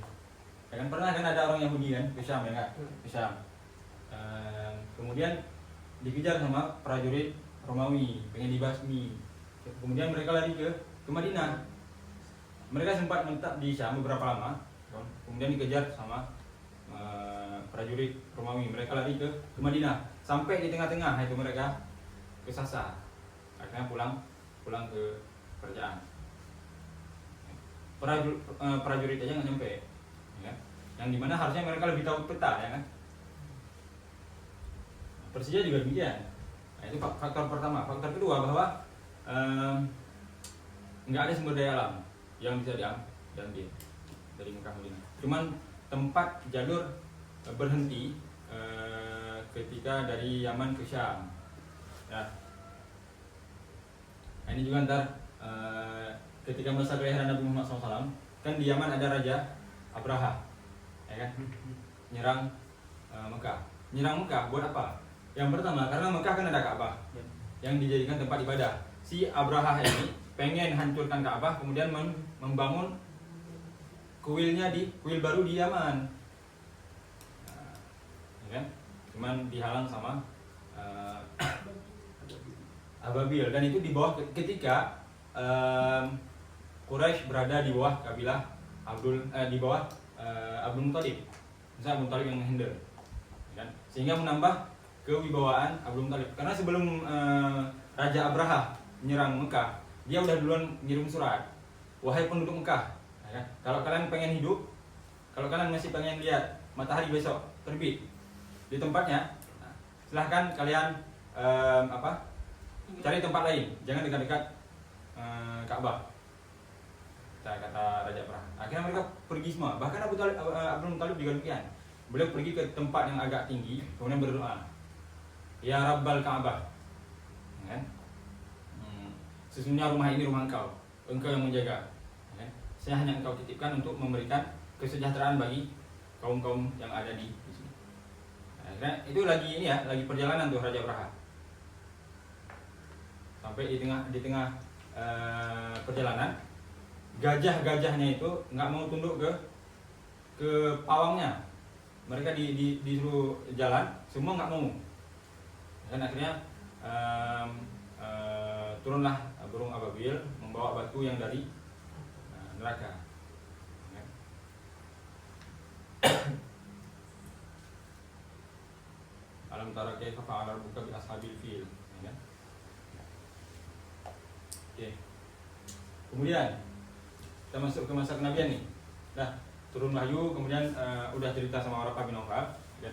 Ya kan, pernah kan ada orang Yahudi kan ke Syam, ya kan? Ke Syam. Kemudian dikejar sama prajurit Romawi, pengen dibasmi. Kemudian mereka lari ke Madinah. Mereka sempat menetap di Syam beberapa lama. Kemudian dikejar sama prajurit Romawi. Mereka lari ke Madinah. Sampai di tengah-tengah itu mereka kesasar. Akhirnya pulang ke kerjaan. Prajurit aja nggak nyampe, ya. Yang dimana harusnya mereka lebih tahu peta, ya kan? Persija juga demikian. Nah, itu faktor pertama. Faktor kedua bahwa nggak ada sumber daya alam yang bisa diambil dari Mekah Madinah. Cuman tempat jalur berhenti ketika dari Yaman ke Syam. Ya. Nah, ini juga ntar ketika masa kelahiran Nabi Muhammad SAW, kan di Yaman ada Raja Abraha, ya kan? Nyerang Mekah. Nyerang Mekah buat apa? Yang pertama, karena Mekah kan ada Ka'bah yang dijadikan tempat ibadah. Si Abraha ini pengen hancurkan Ka'bah, kemudian membangun kuil baru di Yaman. Nah, ya kan? Cuman dihalang sama Ababil, dan itu di bawah ketika Quraisy berada di bawah kabilah Abdul Muthalib. Misalnya Abdul Muthalib yang menghandle, kan? Sehingga menambah kewibawaan Abdul Muthalib. Karena sebelum Raja Abraha menyerang Mekah, dia udah duluan ngirim surat, wahai penduduk Mekah, ya kan? Kalau kalian pengen hidup, kalau kalian masih pengen lihat matahari besok terbit di tempatnya, nah, silahkan kalian cari tempat lain, jangan dekat-dekat Ka'bah, kata Raja Abraha. Akhirnya mereka pergi semua. Bahkan Abdul Muthalib juga demikian. Beliau pergi ke tempat yang agak tinggi, kemudian berdoa, Ya Rabbal Ka'bah, ya kan? Sesungguhnya rumah ini rumah engkau yang menjaga, ya kan? Saya hanya engkau titipkan untuk memberikan kesejahteraan bagi kaum-kaum yang ada di sini. Akhirnya itu lagi perjalanan tuh Raja Abraha. Sampai di tengah perjalanan, gajah-gajahnya itu nggak mau tunduk ke pawangnya. Mereka disuruh jalan, semua nggak mau. Dan akhirnya turunlah burung ababil membawa batu yang dari neraka. Alam tara kaifa fa'ala rabbuka bi ashabil fil, ya. Oke. Kemudian kita masuk ke masa kenabian nih. Nah, turun wahyu, kemudian udah cerita sama Waraqah bin Nawfal, ya.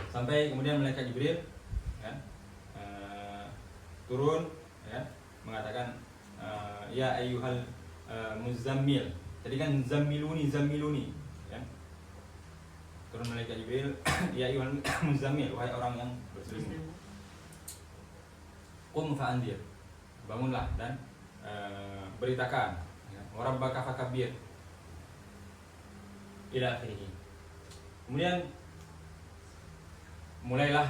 Sampai kemudian malaikat Jibril, ya, turun, ya, mengatakan ya ayyuhal muzammil. Tadi kan zammiluni, ya. Turun malaikat Jibril, ya ayyuhal muzammil, wahai orang yang berselimut. Qum fa'andir, bangunlah dan beritakan, ya. Wa rabbaka fakabbir ila akhirih. Kemudian mulailah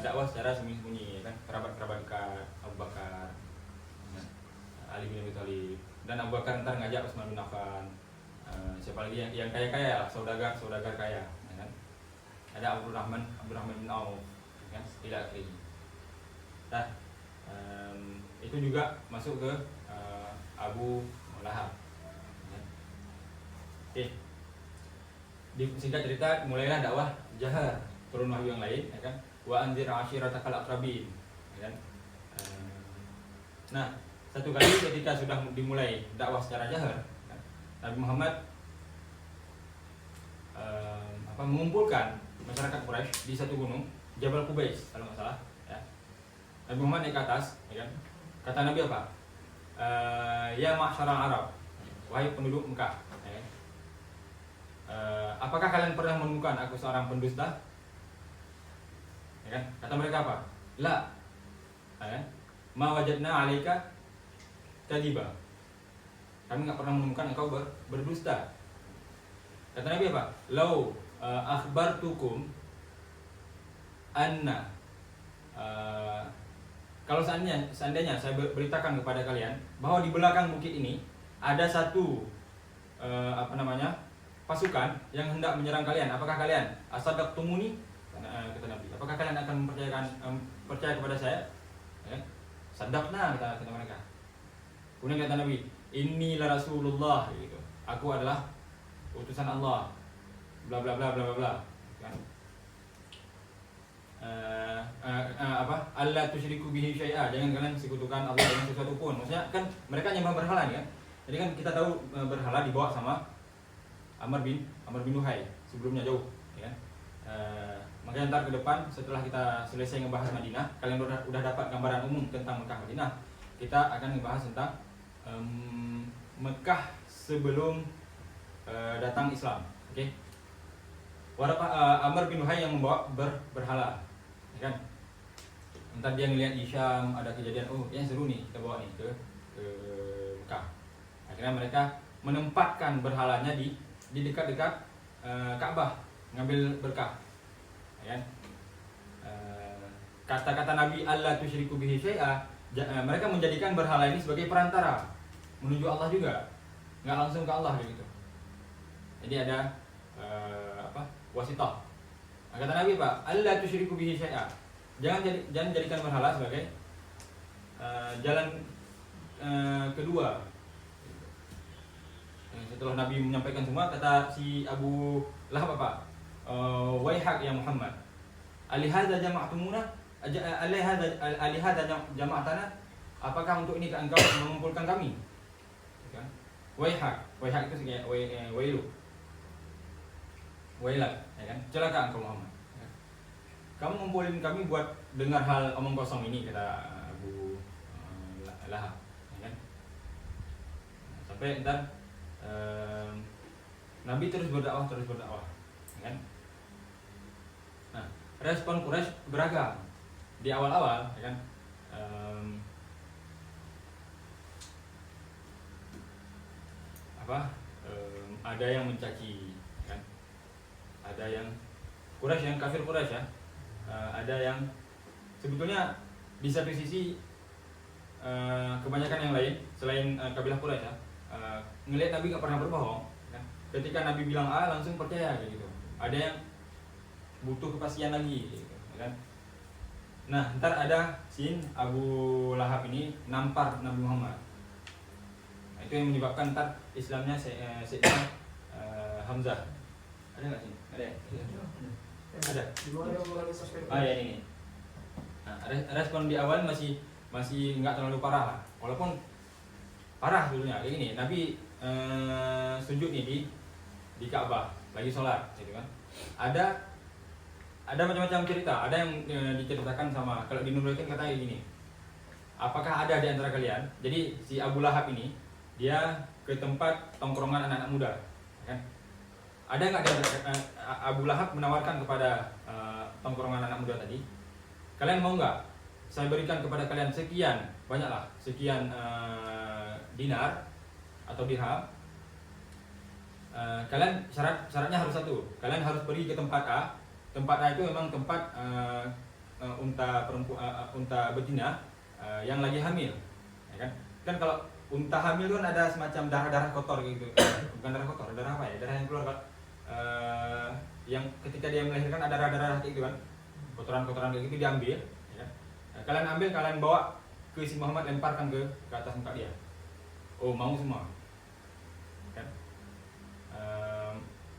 dakwah secara sembunyi-sembunyi, ya kan? Kerabat-kerabat dekat Abu Bakar, ya, Ali bin Abi Thalib, dan Abu Bakar ntar ngajak Utsman bin Affan, siapa lagi yang kaya-kaya lah, saudagar kaya, ya kan? Ada Abdurrahman bin Auf, ya kan? Ila akhirih. Nah, itu juga masuk ke Abu Lahab, ya. Oke. Di singkat cerita, mulailah dakwah jahar, turun wahyu yang lain, ya kan? Wa anzir ashiratakal aqrabin, ya kan? Nah, satu kali ketika sudah dimulai dakwah secara jahar, ya, Nabi Muhammad mengumpulkan masyarakat Quraisy di satu gunung, Jabal Qubais kalau nggak salah, ya. Nabi Muhammad naik ke atas, ya kan? Kata Nabi apa? Ya ma'syaral Arab, wahai penduduk Mekah, apakah kalian pernah menemukan aku seorang pendusta? Ya kan? Kata mereka apa? La, ma wajadna 'alaika kadiba. Kami nggak pernah menemukan engkau berdusta. Kata Nabi apa? Lau akhbartukum anna, kalau seandainya saya beritakan kepada kalian bahwa di belakang bukit ini ada satu pasukan yang hendak menyerang kalian, apakah kalian asadaqtumuni? Kata Nabi, apakah kalian akan percaya kepada saya? Sadaqna, kata mereka. Kemudian kata Nabi, inilah Rasulullah, gitu. Aku adalah utusan Allah, bla bla bla bla bla bla, kan? Allah tusyriku bihi syai'a, jangan kalian sekutukan Allah dengan sesuatu pun. Maksudnya kan mereka nyembah berhala nih kan. Jadi kan kita tahu berhala dibawa sama Amr bin Luhai sebelumnya jauh, ya kan? Makanya ntar ke depan setelah kita selesai ngebahas Madinah, kalian udah dapat gambaran umum tentang Mekah Madinah. Kita akan ngebahas tentang Mekah sebelum datang Islam, oke? Amr bin Luhai yang membawa berhala, ya kan? Entar dia ngelihat di Syam ada kejadian, oh yang seru nih, kita bawa nih ke Mekah. Akhirnya mereka menempatkan berhalanya di dekat-dekat Ka'bah, ngambil berkah, ya kan? Kata-kata Nabi Allah tusyriku bihi syai'a, mereka menjadikan berhala ini sebagai perantara menuju Allah juga, nggak langsung ke Allah gitu. Jadi ada wasitah. Kata Nabi Pak, Allah tusyriku bihi syai'a. Jangan jadikan berhala sebagai jalan kedua. Setelah Nabi menyampaikan semua, kata si Abu Lahab apa? Waihak ya Muhammad. Alihadza jama'tumuna? Alihadza jama'tana? Apakah untuk ini engkau mengumpulkan kami? Waihak itu sebagai wailu. Wailat, ya kan? Celaka engkau Muhammad. Kamu ngumpulin kami buat dengar hal omong kosong ini, kata Abu Lahab, ya kan? Sampai entar Nabi terus berdakwah, ya kan? Nah, respon Quraisy beragam di awal-awal, ya kan? Ada yang mencaci, kan? Ada yang Quraisy, yang kafir Quraisy ya. Ada yang sebetulnya di satu sisi kebanyakan yang lain selain kabilah Quraisy ya, ngelihat Nabi nggak pernah berbohong, kan? Ketika Nabi bilang A langsung percaya gitu. Ada yang butuh kepastian lagi, gitu, kan? Nah, ntar ada sin Abu Lahab ini nampar Nabi Muhammad. Nah, itu yang menyebabkan ntar Islamnya Sayyidina Hamzah. Ada nggak sih? Ada ya? Ada. Ya ini. Nah, respon di awal masih nggak terlalu parah lah. Walaupun parah dulunya kayak gini. Nabi sujud nih di Ka'bah lagi sholat, gitu kan? Ada macam-macam cerita. Ada yang diceritakan sama, kalau dinurikan katanya gini. Apakah ada di antara kalian? Jadi si Abu Lahab ini dia ke tempat tongkrongan anak-anak muda, kan? Ada nggak Abu Lahab menawarkan kepada tongkrongan anak muda tadi, kalian mau nggak saya berikan kepada kalian sekian, banyaklah, sekian dinar atau dirham, kalian syaratnya harus satu, kalian harus pergi ke tempat A. Tempat A itu memang tempat unta betina yang lagi hamil, ya kan? Kan kalau unta hamil itu kan ada semacam darah kotor gitu, bukan darah kotor, darah apa ya? Darah yang keluar yang ketika dia melahirkan ada darah kayak gitu kan, kotoran kayak gitu diambil, ya kan? Nah, kalian ambil, kalian bawa ke si Muhammad, lemparkan ke atas muka dia. Oh, mau semua, kan?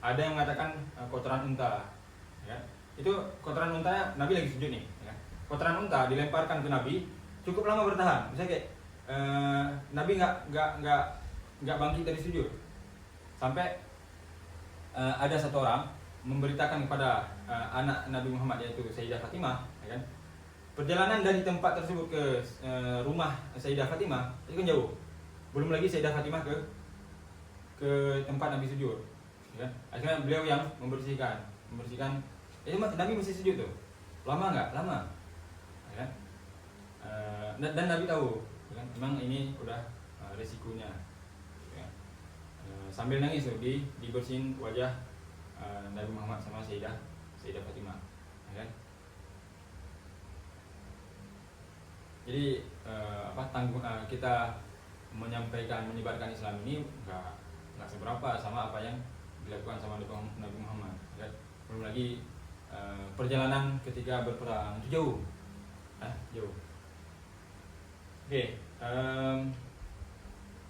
Ada yang mengatakan kotoran unta, ya. Itu kotoran unta, Nabi lagi sujud nih, ya. Kotoran unta dilemparkan ke Nabi, cukup lama bertahan. Misalnya kayak Nabi nggak bangkit dari sujud sampai ada satu orang memberitakan kepada anak Nabi Muhammad, yaitu Sayyidah Fatimah, ya kan? Perjalanan dari tempat tersebut ke rumah Sayyidah Fatimah itu kan jauh. belum lagi Sayyidah Fatimah ke tempat Nabi sujud, ya kan? Akhirnya beliau yang membersihkan. Itu Nabi mesti sujud tuh, lama nggak? Lama, ya kan? Dan Nabi tahu, ya kan? Memang ini udah resikonya, ya. Sambil nangis tuh dibersihin wajah Nabi Muhammad sama Sayyidah Fatimah, ya kan? Jadi kita menyebarkan Islam ini nggak seberapa sama apa yang dilakukan sama Nabi Muhammad, ya. Belum lagi perjalanan ketika berperang itu jauh. Oke,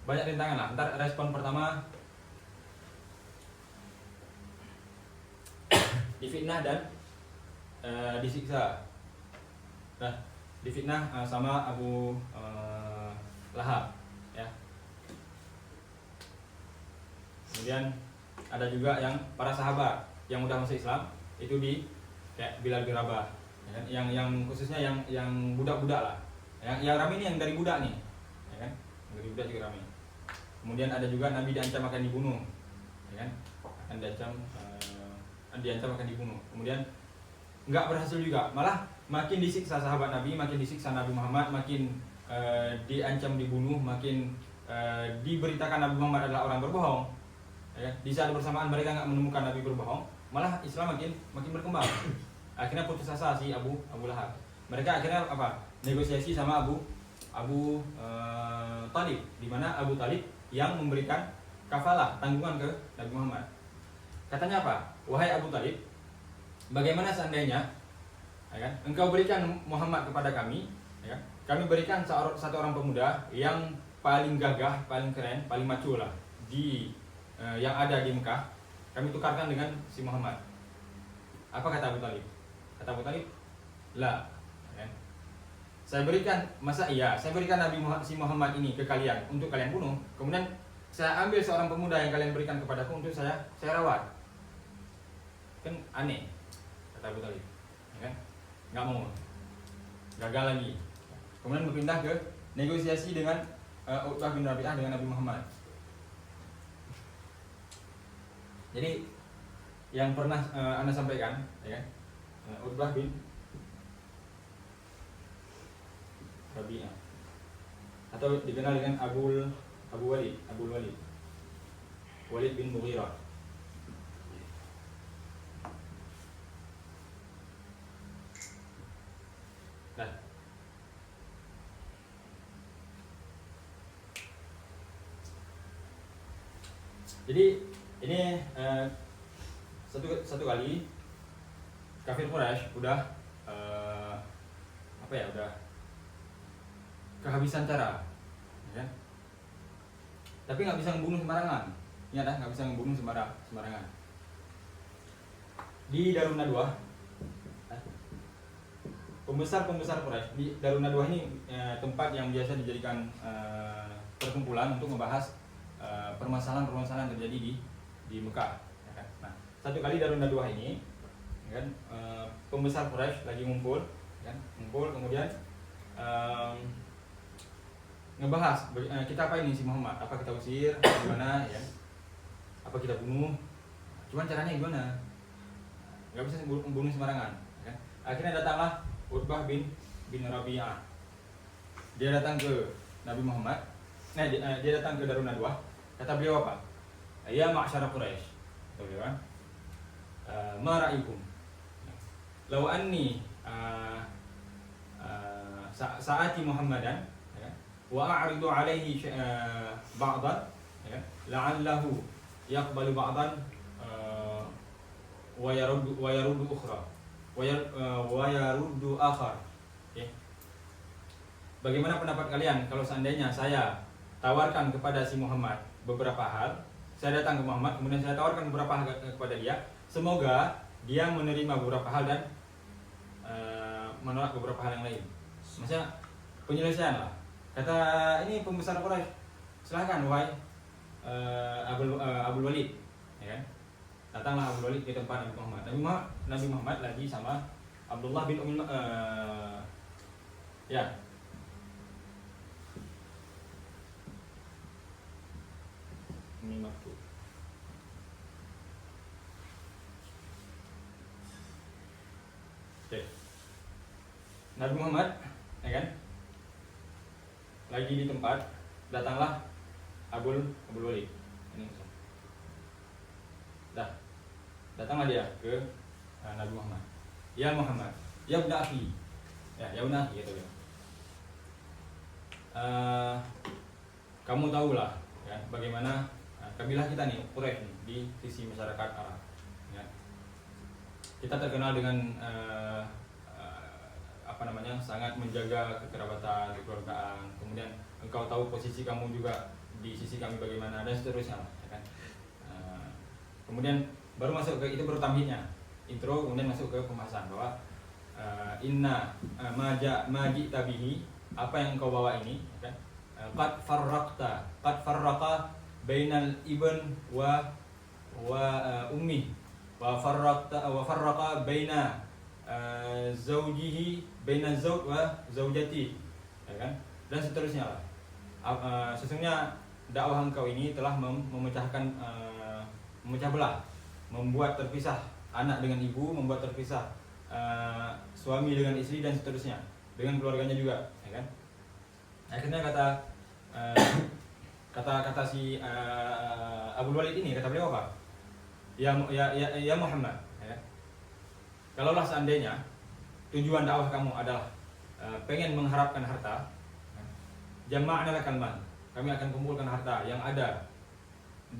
banyak rintangan lah. Ntar respon pertama difitnah dan disiksa. Nah, difitnah sama Abu Lahab, ya. Kemudian ada juga yang para sahabat yang udah masuk Islam itu kayak Bilal bin Rabah, ya kan? Yang khususnya yang budak-budak lah. Yang ramai ini yang dari budak nih, ya kan? Dari budak juga ramai. Kemudian ada juga Nabi diancam akan dibunuh, ya kan? Diancam akan dibunuh. Kemudian nggak berhasil juga, malah makin disiksa sahabat Nabi, makin disiksa Nabi Muhammad, makin diancam dibunuh, makin diberitakan Nabi Muhammad adalah orang berbohong, ya. Di saat bersamaan mereka nggak menemukan Nabi berbohong, malah Islam makin berkembang. Akhirnya putus asa si Abu Lahab. Mereka akhirnya negosiasi sama Abu Talib, di mana Abu Talib yang memberikan kafalah tanggungan ke Nabi Muhammad. Katanya apa? Wahai Abu Talib, bagaimana seandainya, ya kan, engkau berikan Muhammad kepada kami, ya kan? Kami berikan satu orang pemuda yang paling gagah, paling keren, paling maco lah yang ada di Mekah. Kami tukarkan dengan si Muhammad. Apa kata Abu Talib? Kata Abu Talib, lah, ya kan? Saya berikan si Muhammad ini ke kalian untuk kalian bunuh. Kemudian saya ambil seorang pemuda yang kalian berikan kepadaku untuk saya rawat. Kan aneh, kata Abu Talib, ya kan? Nggak mau, gagal lagi. Kemudian berpindah ke negosiasi dengan Utbah bin Rabi'ah dengan Nabi Muhammad. Jadi yang pernah Anda sampaikan, ya kan? Utbah bin Rabi'ah atau dikenal dengan Abu Walid bin Mughirah. Nah, jadi ini satu kali kafir Quraisy udah udah kehabisan cara, ya kan? Tapi nggak bisa membunuh sembarangan. Ingat dah, nggak bisa membunuh sembarangan. Di Darun Nadwah, pembesar Quraisy di Darun Nadwah ini tempat yang biasa dijadikan perkumpulan untuk membahas permasalahan terjadi di Mekah, ya kan? Nah, satu kali Darun Nadwah ini, ya kan, pembesar Quraisy lagi ngumpul, ya kan? Kemudian ngebahas kita apa ini si Muhammad, apa kita usir, gimana, ya? Apa kita bunuh? Cuman caranya gimana? Nggak bisa membunuh sembarangan, ya kan? Akhirnya datanglah Utbah bin Rabi'ah. Dia datang ke Nabi Muhammad. Dia datang ke Darun Nadwah. Kata beliau apa? Ya ma'syara Quraisy. Kata beliau kan, ma ra'aykum law anni sa'ati Muhammadan, ya kan, wa a'ridu alaihi ba'dan, ya kan, la'allahu yaqbalu ba'dan wa yaruddu ukhra wa yaruddu akhar. Okay. Bagaimana pendapat kalian kalau seandainya saya tawarkan kepada si Muhammad beberapa hal, saya datang ke Muhammad kemudian saya tawarkan beberapa hal kepada dia, semoga dia menerima beberapa hal dan menolak beberapa hal yang lain. Maksudnya penyelesaian lah. Kata ini pembesar Quraisy, silahkan wahai Abul Walid, ya kan? Datanglah Abul Walid ke tempat Nabi Muhammad. Nabi Muhammad lagi sama Abdullah bin ya. Ini maktub. Oke. Nabi Muhammad, ya kan? Lagi di tempat, datanglah Abul Walid. Ini dah. Datanglah dia ke Nabi Muhammad. Ya Muhammad, ya ibn akhi. Ya ibn akhi gitu ya. Kamu tahulah ya, bagaimana kabilah kita nih, Quraisy nih, di sisi masyarakat Arab. Ya. Kita terkenal dengan sangat menjaga kekerabatan, kekeluargaan. Kemudian engkau tahu posisi kamu juga di sisi kami bagaimana dan seterusnya, ya kan? Kemudian baru masuk ke itu, baru tamhidnya, intro, kemudian masuk ke pembahasan bahwa inna maji tabihi, apa yang engkau bawa ini, ya kan? Qad farraqa bainal ibn wa ummi wa farraqa baina zaujihi baina zauj wa zaujati, ya kan? Dan seterusnya lah. Sesungguhnya dakwah engkau ini telah memecah belah, membuat terpisah anak dengan ibu, membuat terpisah suami dengan istri dan seterusnya, dengan keluarganya juga, ya kan? Akhirnya kata si Abul Walid ini, kata beliau apa? Ya Muhammad, ya. Kalaulah seandainya tujuan dakwah kamu adalah pengen mengharapkan harta, jama'na lakal mal, kami akan kumpulkan harta yang ada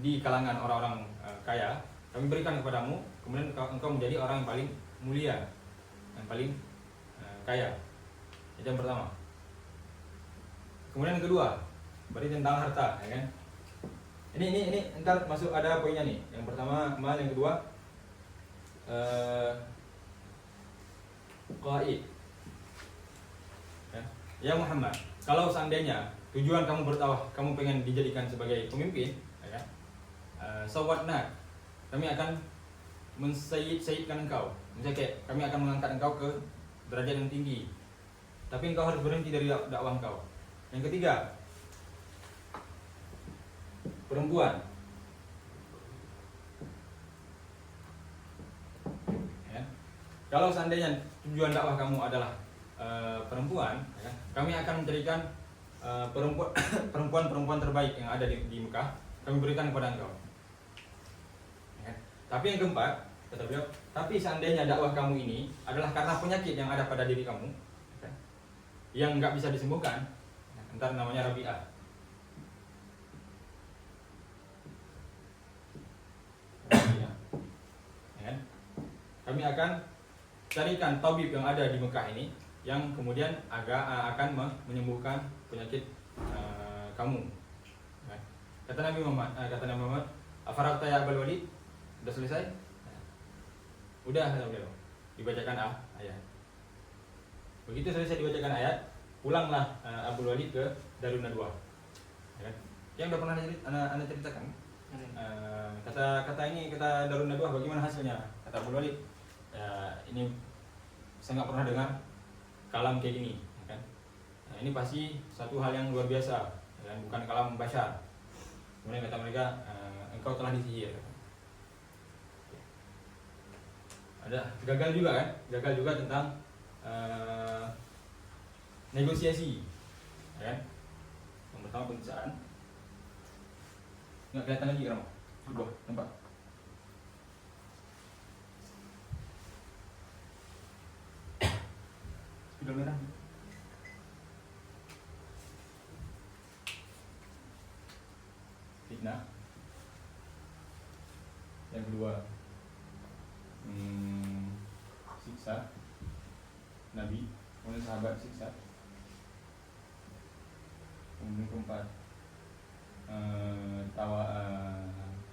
di kalangan orang-orang kaya, kami berikan kepadamu, kemudian engkau menjadi orang yang paling mulia, yang paling kaya. Itu yang pertama. Kemudian yang kedua, berarti tentang harta, ya kan? Ini entar masuk, ada poinnya nih. Yang pertama mal, yang kedua qaid. Ya Muhammad, kalau seandainya tujuan kamu berdakwah, kamu pengen dijadikan sebagai pemimpin, ya kan? Sawatna, kami akan mensayyidkan engkau. Misalnya kayak kami akan mengangkat engkau ke derajat yang tinggi. Tapi engkau harus berhenti dari dakwah engkau. Yang ketiga, perempuan. Ya. Kalau seandainya tujuan dakwah kamu adalah perempuan, ya, kami akan menjadikan perempuan terbaik yang ada di Mekah, kami berikan kepada engkau. Ya. Tapi yang keempat, kata beliau, tapi seandainya dakwah kamu ini adalah karena penyakit yang ada pada diri kamu, ya, yang nggak bisa disembuhkan, entar namanya Rabi'ah. Ya kan? Kami akan carikan tabib yang ada di Mekah ini, yang kemudian akan menyembuhkan penyakit kamu. Ya. Kata Nabi Muhammad, afaraqta ya Abul Walid, sudah selesai? Udah, dibacakan ayat. Begitu selesai dibacakan ayat, pulanglah Abul Walid ke Darun Nadwa. Ya. Yang udah pernah anda ceritakan. Kata Darun Nadwa, bagaimana hasilnya? Kata Abul Walid, ini saya nggak pernah dengar kalam kayak gini, ya kan? Nah, ini pasti satu hal yang luar biasa, ya, bukan kalam bashar. Kemudian kata mereka, engkau telah disihir. Ada gagal juga kan? Gagal juga tentang negosiasi, ya kan? Yang pertama pembicaraan. Nggak kelihatan lagi kan? Coba tempat. Spidol merah. Fitnah. Yang kedua, siksa Nabi, kemudian sahabat siksa. Kemudian keempat,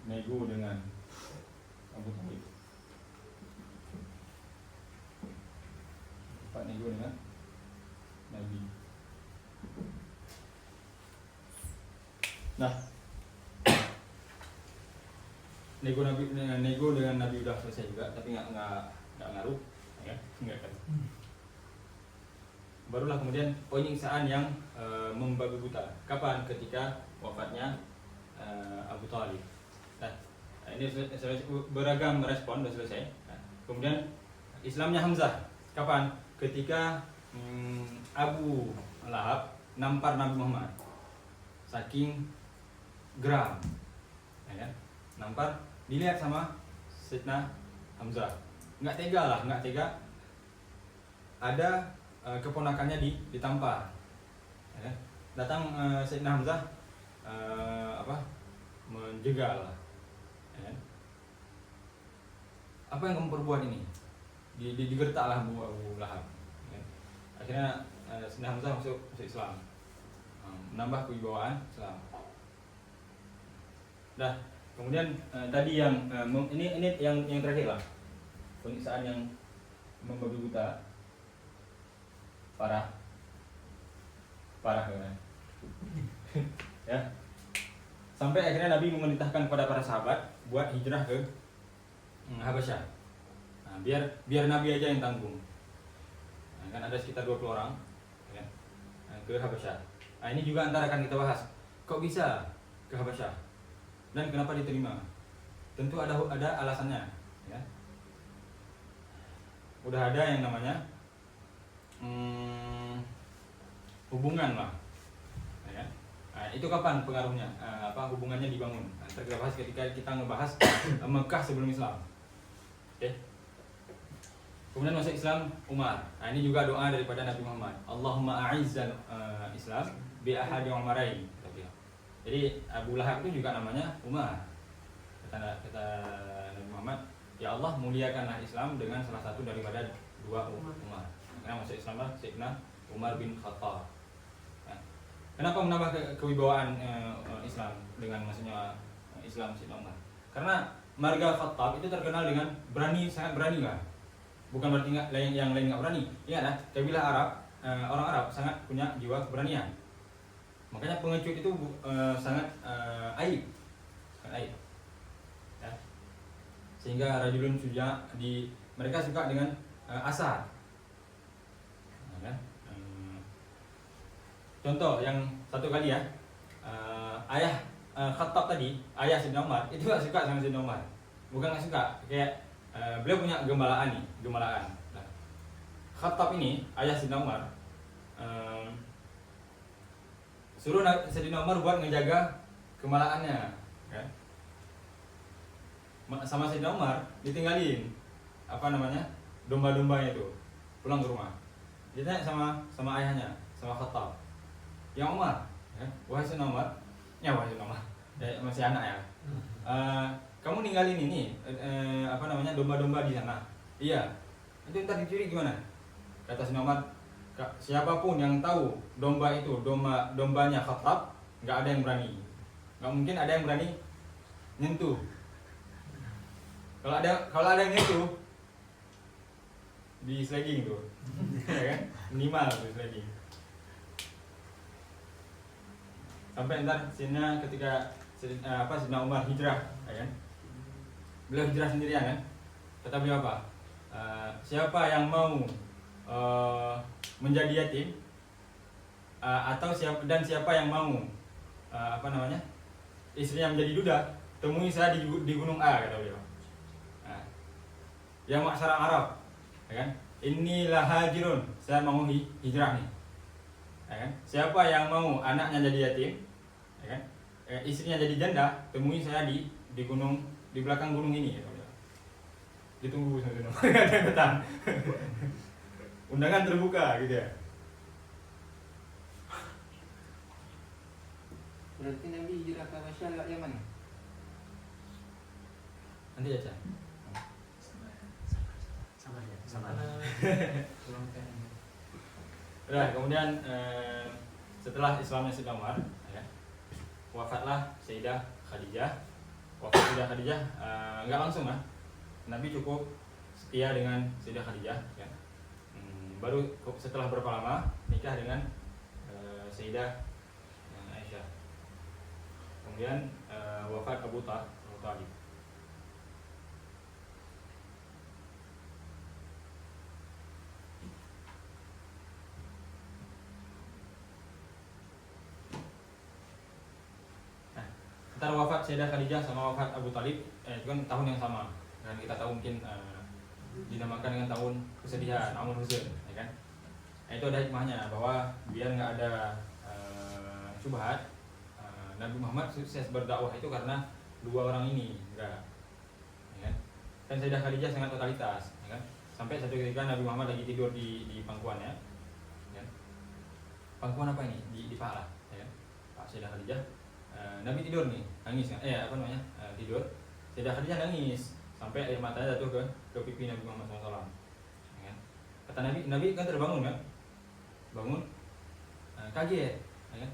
nego dengan Abu Thalib. Keempat, nego dengan Nabi. Nah, nego dengan Nabi udah selesai juga, tapi nggak ngaruh, ya, nggak kan. Barulah kemudian penyiksaan yang membabi buta. Kapan? Ketika wafatnya Abu Thalib. Nah, ini beragam respon sudah selesai. Nah, kemudian Islamnya Hamzah kapan? Ketika Abu Lahab nampar Nabi Muhammad, saking geram, ya kan? Nampar, dilihat sama Sayyidina Hamzah, nggak tega, ada keponakannya ditampar, ya kan? Datang Sayyidina Hamzah menjegal, ya kan? Apa yang kamu perbuat ini? Digertaklah Abu Lahab, ya kan? Akhirnya Sayyidina Hamzah masuk Islam, menambah kewibawaan Islam. Nah, kemudian tadi yang ini yang terakhir lah, penyiksaan yang membabi buta, parah kan? Ya, sampai akhirnya Nabi memerintahkan kepada para sahabat buat hijrah ke Habasyah. Nah, biar Nabi aja yang tanggung. Nah, kan ada sekitar 20 orang, ya, ke Habasyah. Nah, ini juga antara akan kita bahas. Kok bisa ke Habasyah? Dan kenapa diterima? Tentu ada alasannya, ya. Udah ada yang namanya hubungan lah, ya. Nah, itu kapan pengaruhnya? Hubungannya dibangun? Nah, kita bahas ketika kita ngebahas Mekah sebelum Islam. Oke. Kemudian masuk Islam Umar. Nah, ini juga doa daripada Nabi Muhammad. Allahumma a'izzal Islam bi ahadi umarain. Jadi Abu Lahab itu juga namanya Umar. Kata Nabi Muhammad, ya Allah muliakanlah Islam dengan salah satu daripada dua Umar. Karena masuk Islamlah Sayyidina Umar bin Khattab. Nah, kenapa menambah kewibawaan Islam dengan maksudnya Islam Sayyidina Umar? Karena marga Khattab itu terkenal dengan berani, sangat berani lah. Bukan berarti yang lain nggak berani. Ingatlah, kabilah Arab, orang Arab sangat punya jiwa keberanian. Makanya pengecut itu sangat aib, ya. Sehingga rajulun suja mereka suka dengan asar, ya. Contoh yang satu kali ya, ayah Khattab tadi, ayah Sayyidina Umar itu gak suka sama Sayyidina Umar, bukan gak suka, kayak beliau punya gembalaan. Nah, Khattab ini ayah Sayyidina Umar suruh Sayyidina Umar buat ngejaga kemalaannya, kan? Sama Sayyidina Umar ditinggalin domba-dombanya itu pulang ke rumah. Dia tanya sama ayahnya, sama Khattab, yang Umar, ya, wahai Sayyidina Umar, masih anak ya, kamu ninggalin ini domba-domba di sana. Iya. Itu ntar dicuri gimana? Kata Sayyidina Umar, siapapun yang tahu dombanya Khattab, nggak ada yang berani, nggak mungkin ada yang berani nyentuh. Kalau ada yang nyentuh, di slagging tuh, ya kan? Minimal di slagging. Sampai ntar sini ketika Sayyidina Umar hijrah, ya kan? Beliau hijrah sendirian kan? Kata beliau apa? Siapa yang mau menjadi yatim, atau siapa yang mau istrinya menjadi duda, temui saya di gunung A, kata beliau. Nah, yang masyarakat Arab, ya kan? Inilah hajirun, saya mau hijrah nih, ya kan? Siapa yang mau anaknya jadi yatim, ya kan? Istrinya jadi janda, temui saya di gunung, di belakang gunung ini, kata beliau. Ditunggu sampai datang. Undangan terbuka gitu ya. Berarti Nabi hijrah ke Habasyah lewat Yaman. Nanti aja. Sama. Nah, kemudian setelah Islamnya Sayyidina Umar, ya, wafatlah Sayyidah Khadijah. Wafat Sayyidah Khadijah nggak langsung lah. Nabi cukup setia dengan Sayyidah Khadijah, ya. Baru setelah berapa lama nikah dengan Sayyidah Aisyah. Kemudian wafat Abu Thalib. Nah, antara wafat Sayyidah Khadijah sama wafat Abu Talib itu kan tahun yang sama, dan kita tahu mungkin dinamakan dengan tahun kesedihan Amul Huzn, ya kan? Nah, itu ada hikmahnya bahwa biar nggak ada syubhat, Nabi Muhammad sukses berdakwah itu karena dua orang ini, enggak, ya kan? Dan Sayyidah Khadijah sangat totalitas, ya kan? Sampai satu ketika Nabi Muhammad lagi tidur di pangkuan, ya kan? Pangkuan apa ini? Di paha, ya kan? Pak Sayyidah Khadijah, Nabi tidur nih, nangis kan? Tidur. Sayyidah Khadijah nangis sampai air matanya jatuh ke pipi Nabi Muhammad SAW. Ya kan? Kata Nabi kan terbangun kan? Bangun, kaget, ya kan?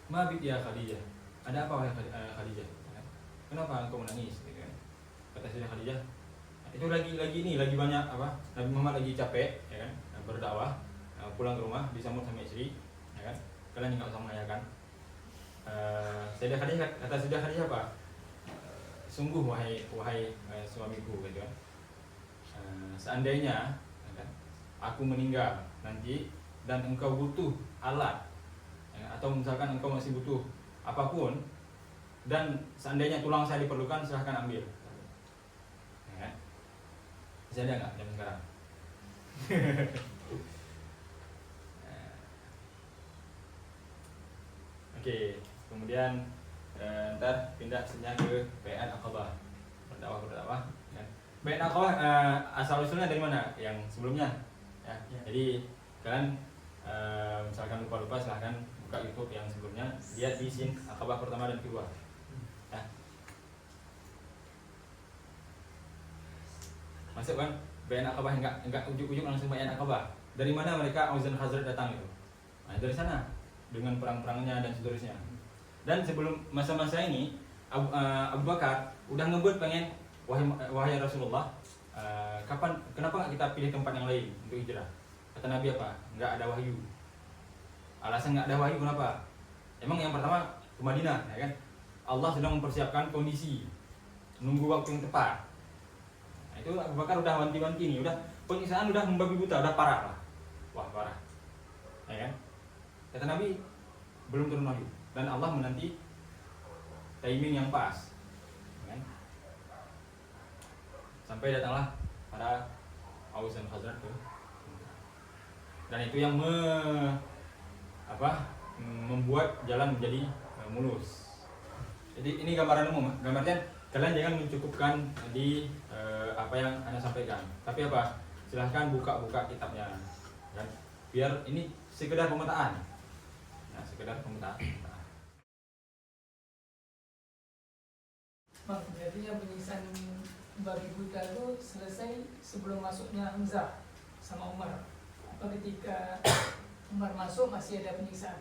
Mabit ya Khadijah, ada apa wahai Khadijah? Ya kan? Kenapa engkau menangis? Gitu kan? Kata Sayyidah Khadijah, itu lagi banyak apa? Nabi Muhammad lagi capek, ya kan? Berdakwah, pulang ke rumah disambut sama istri, ya kan? Kalian nggak usah menanyakan. Sayyidah Khadijah, kata Sayyidah Khadijah apa? Sungguh wahai suamiku, gitu kan? Seandainya, ya kan, aku meninggal nanti dan engkau butuh alat, ya, atau misalkan engkau masih butuh apapun, dan seandainya tulang saya diperlukan, silahkan ambil. Ya, masih ada nggak zaman sekarang? Oke, kemudian ntar pindah saja ke Bai'at Aqabah, berdakwah, ya. Bai'at Aqabah asal usulnya dari mana? Yang sebelumnya, ya. Jadi kalian misalkan lupa silahkan buka YouTube yang sebelumnya, lihat di scene Aqabah pertama dan kedua, ya. Masuk kan? Bai'at Aqabah enggak ujuk-ujuk langsung Bai'at Aqabah. Dari mana mereka Aus dan Khazraj datang itu? Nah, dari sana dengan perang-perangnya dan seterusnya. Dan sebelum masa-masa ini Abu Bakar udah ngebut pengen, wahai Rasulullah, kenapa nggak kita pilih tempat yang lain untuk hijrah? Kata Nabi apa? Nggak ada wahyu. Alasan nggak ada wahyu kenapa? Emang yang pertama ke Madinah, ya kan? Allah sedang mempersiapkan kondisi, nunggu waktu yang tepat. Nah, itu Abu Bakar udah wanti-wanti nih, udah penyiksaan udah membabi buta, udah parah lah. Wah, parah. Ya kan? Kata Nabi, belum turun wahyu dan Allah menanti timing yang pas, ya kan? Sampai datanglah para Aus dan Khazraj tuh. Dan itu yang membuat jalan menjadi mulus. Jadi ini gambaran umum, gambarnya kalian jangan mencukupkan di apa yang Anda sampaikan, tapi apa? Silahkan buka kitabnya, kan? Biar ini sekedar pemetaan, ya, sekedar pemetaan. Bang, berarti yang penyiksaan babi buta itu selesai sebelum masuknya Hamzah sama Umar. Apa ketika Umar masuk masih ada penyiksaan?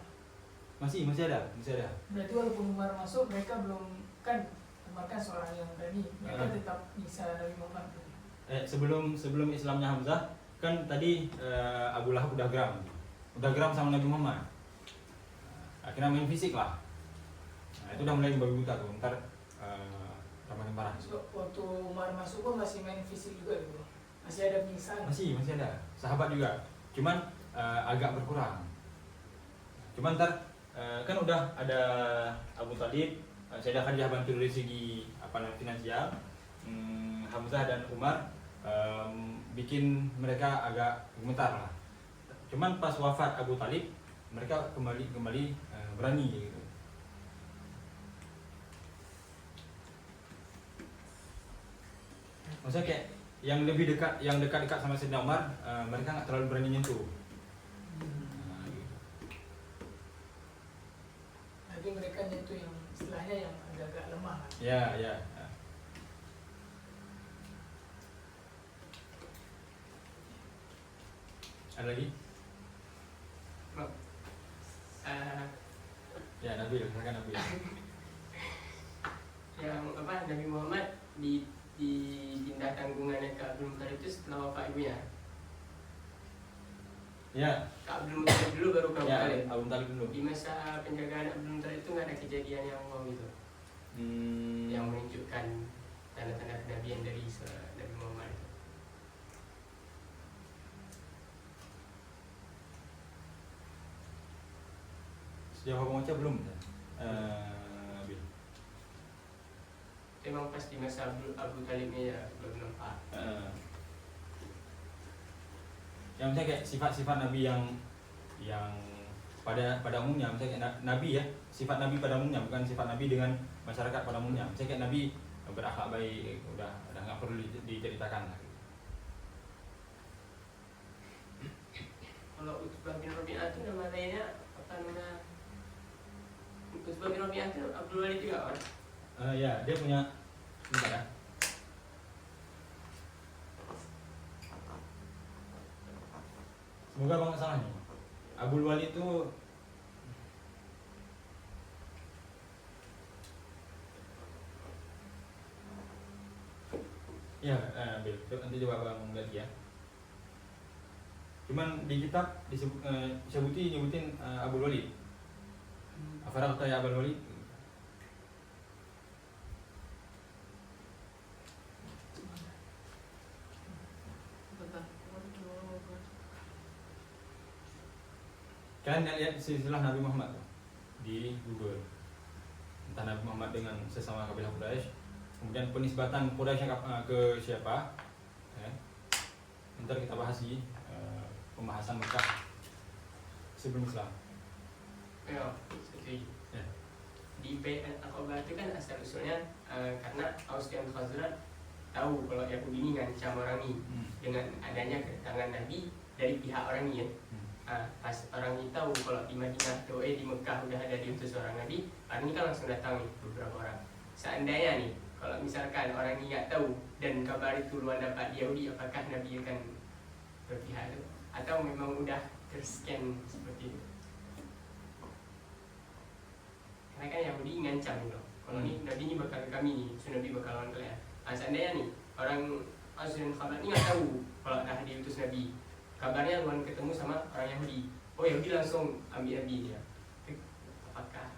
Masih ada. Berarti walaupun Umar masuk mereka belum, kan Umar kan seorang yang berani, mereka tetap nyiksa Nabi Muhammad. Sebelum Islamnya Hamzah kan tadi Abu Lahab udah geram sama Nabi Muhammad. Akhirnya main fisik lah. Nah, itu udah mulai babi buta tuh. Ntar makin parah. Waktu Umar masuk pun masih main fisik juga gitu. Masih ada penyiksaan. Masih ada. Sahabat juga. Cuman agak berkurang. Cuman ntar kan udah ada Abu Talib, Sayyidah Khadijah bantu dari segi finansial. Hamzah dan Umar bikin mereka agak gemetar lah. Cuman pas wafat Abu Talib, mereka kembali berani gitu. Maksudnya kayak yang lebih dekat, yang dekat-dekat sama Sayyidina Umar, mereka nggak terlalu berani nyentuh. Nah, gitu. Tapi mereka nyentuh yang istilahnya yang agak lemah. Ya. Ada lagi? Ya, Nabil, silakan Nabil. Yang Nabi Muhammad dipindah tanggungannya ke Abdul Muthalib itu setelah wafat ibunya. Ya. Ke Abdul Muthalib dulu baru ke Abu Ya, Talib. Abu Talib dulu. Di masa penjagaan Abdul Muthalib itu nggak ada kejadian yang wow itu, yang menunjukkan tanda-tanda kenabian dari Nabi Muhammad. Sejauh Abang Ocha belum? Nabil. memang pas di masa Abu Talibnya ya belum nampak. Yang misalnya kayak sifat-sifat Nabi yang pada umumnya, misalnya kayak Nabi ya, sifat Nabi pada umumnya, bukan sifat Nabi dengan masyarakat pada umumnya. Misalnya kayak Nabi berakhlak baik, udah nggak perlu diceritakan lah. Kalau Utbah bin Rabi'ah itu nama lainnya apa namanya? Utbah bin Rabi'ah itu Abdul Walid juga kan? Ya, dia punya bentar ya. Semoga bang nggak salah nih. Abdul Walid itu ya, Bil, nanti coba bang lihat ya. Cuman di kitab nyebutin Abdul Walid. Afaraqta ya Abdul Walid. Kalian lihat silsilah Nabi Muhammad tuh, di Google. Entah Nabi Muhammad dengan sesama kabilah Quraisy, kemudian penisbatan Quraisy ke siapa, ya. Ntar kita bahas di pembahasan Mekah sebelum Islam. Ya, setuju. Ya. Di Bai'at Aqabah itu kan asal usulnya karena Aus dan Khazraj tahu kalau Yahudi ini ngancam orang ini dengan adanya kedatangan Nabi dari pihak orang ini ya. Pas orang ini tahu kalau di Madinah atau di Mekah udah ada diutus orang Nabi, orang ini kan langsung datang nih beberapa orang. Seandainya nih kalau misalkan orang ini nggak tahu dan kabar itu luar dapat di Yahudi, apakah Nabi akan berpihak itu atau memang udah terscan seperti itu? Karena kan Yahudi ngancam gitu. Kalau nih Nabi ini bakal ke kami nih, so Nabi bakal lawan kalian. Seandainya nih orang Aus dan Khazraj ini nggak tahu kalau dah diutus Nabi, kabarnya Luan ketemu sama orang Yahudi. Oh Yahudi langsung ambil Nabi dia. Apakah?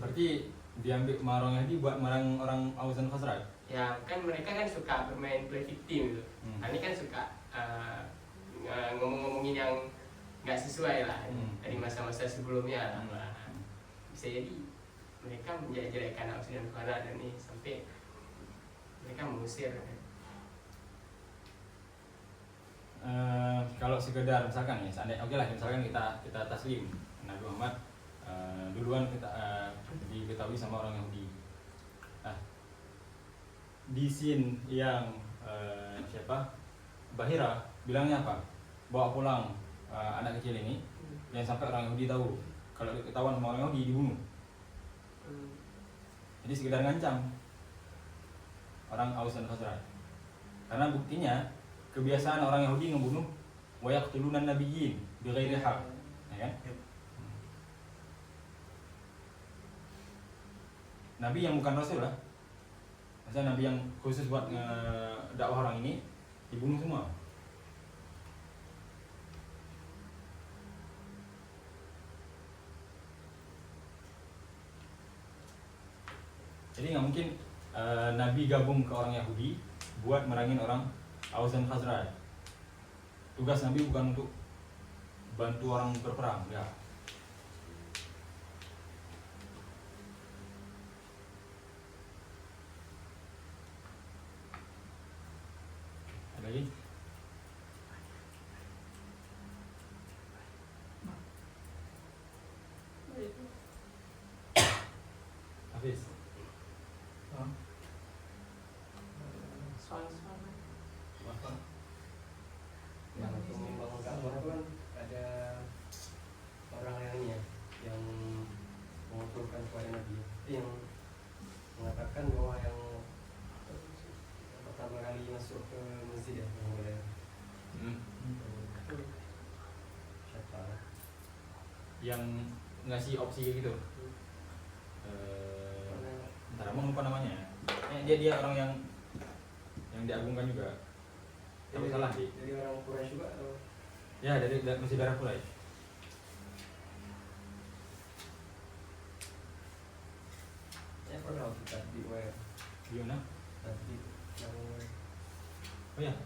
Berarti diambil sama orang Yahudi buat marang orang Aus dan Khazraj. Ya kan mereka kan suka bermain play victim gitu. Ini kan suka ngomong-ngomongin yang nggak sesuai lah dari masa-masa sebelumnya lah. Bisa jadi mereka menjelek-jelekan Aus dan Khazraj dan ini sampai mereka mengusir. Kalau sekedar misalkan ya, seandainya oke lah, misalkan kita taslim Nabi Muhammad duluan diketahui sama orang Yahudi. Nah, di scene yang siapa Bahira bilangnya apa? Bawa pulang anak kecil ini, jangan sampai orang Yahudi tahu. Kalau ketahuan sama orang Yahudi dibunuh. Jadi sekedar ngancam orang Aus dan Khazraj. Karena buktinya kebiasaan orang Yahudi ngebunuh wa yaqtuluna nabiyyin bighairi haq, ya kan? Nabi yang bukan rasul lah. Maksudnya Nabi yang khusus buat dakwah orang ini dibunuh semua. Jadi nggak mungkin Nabi gabung ke orang Yahudi buat merangin orang Aus dan Khazraj. Tugas Nabi bukan untuk bantu orang berperang, ya. Ada lagi? Hafiz. Soal-soal Yang untuk membangun Ka'bah itu kan ada orang yang ini ya, yang mengusulkan kepada Nabi, yang mengatakan bahwa yang pertama kali masuk ke masjid ya, yang boleh siapa? Yang ngasih opsi kayak gitu. Ntar abang lupa namanya. Dia orang yang diagungkan juga. Tapi salah sih. Dari orang Quraisy juga atau? Ya, masih darah Quraisy. Saya pernah kita di WA Gimana? tadi yang Oh ya, ada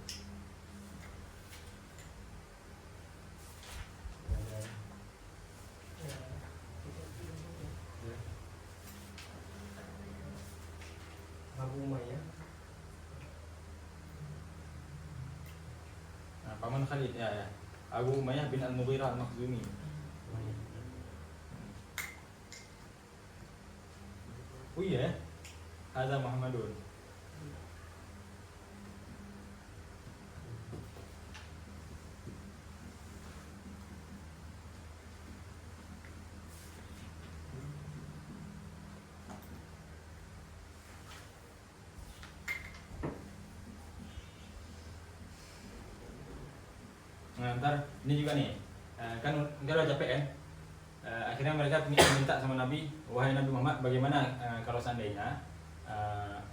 paman Khalid ya, ya. Abu Umayyah bin Al-Mughirah Al-Makhzumi. Oh iya, Hadza Muhammadun. Nah, ntar ini juga nih, kan udah capek kan? Akhirnya mereka minta sama Nabi, wahai Nabi Muhammad, bagaimana kalau seandainya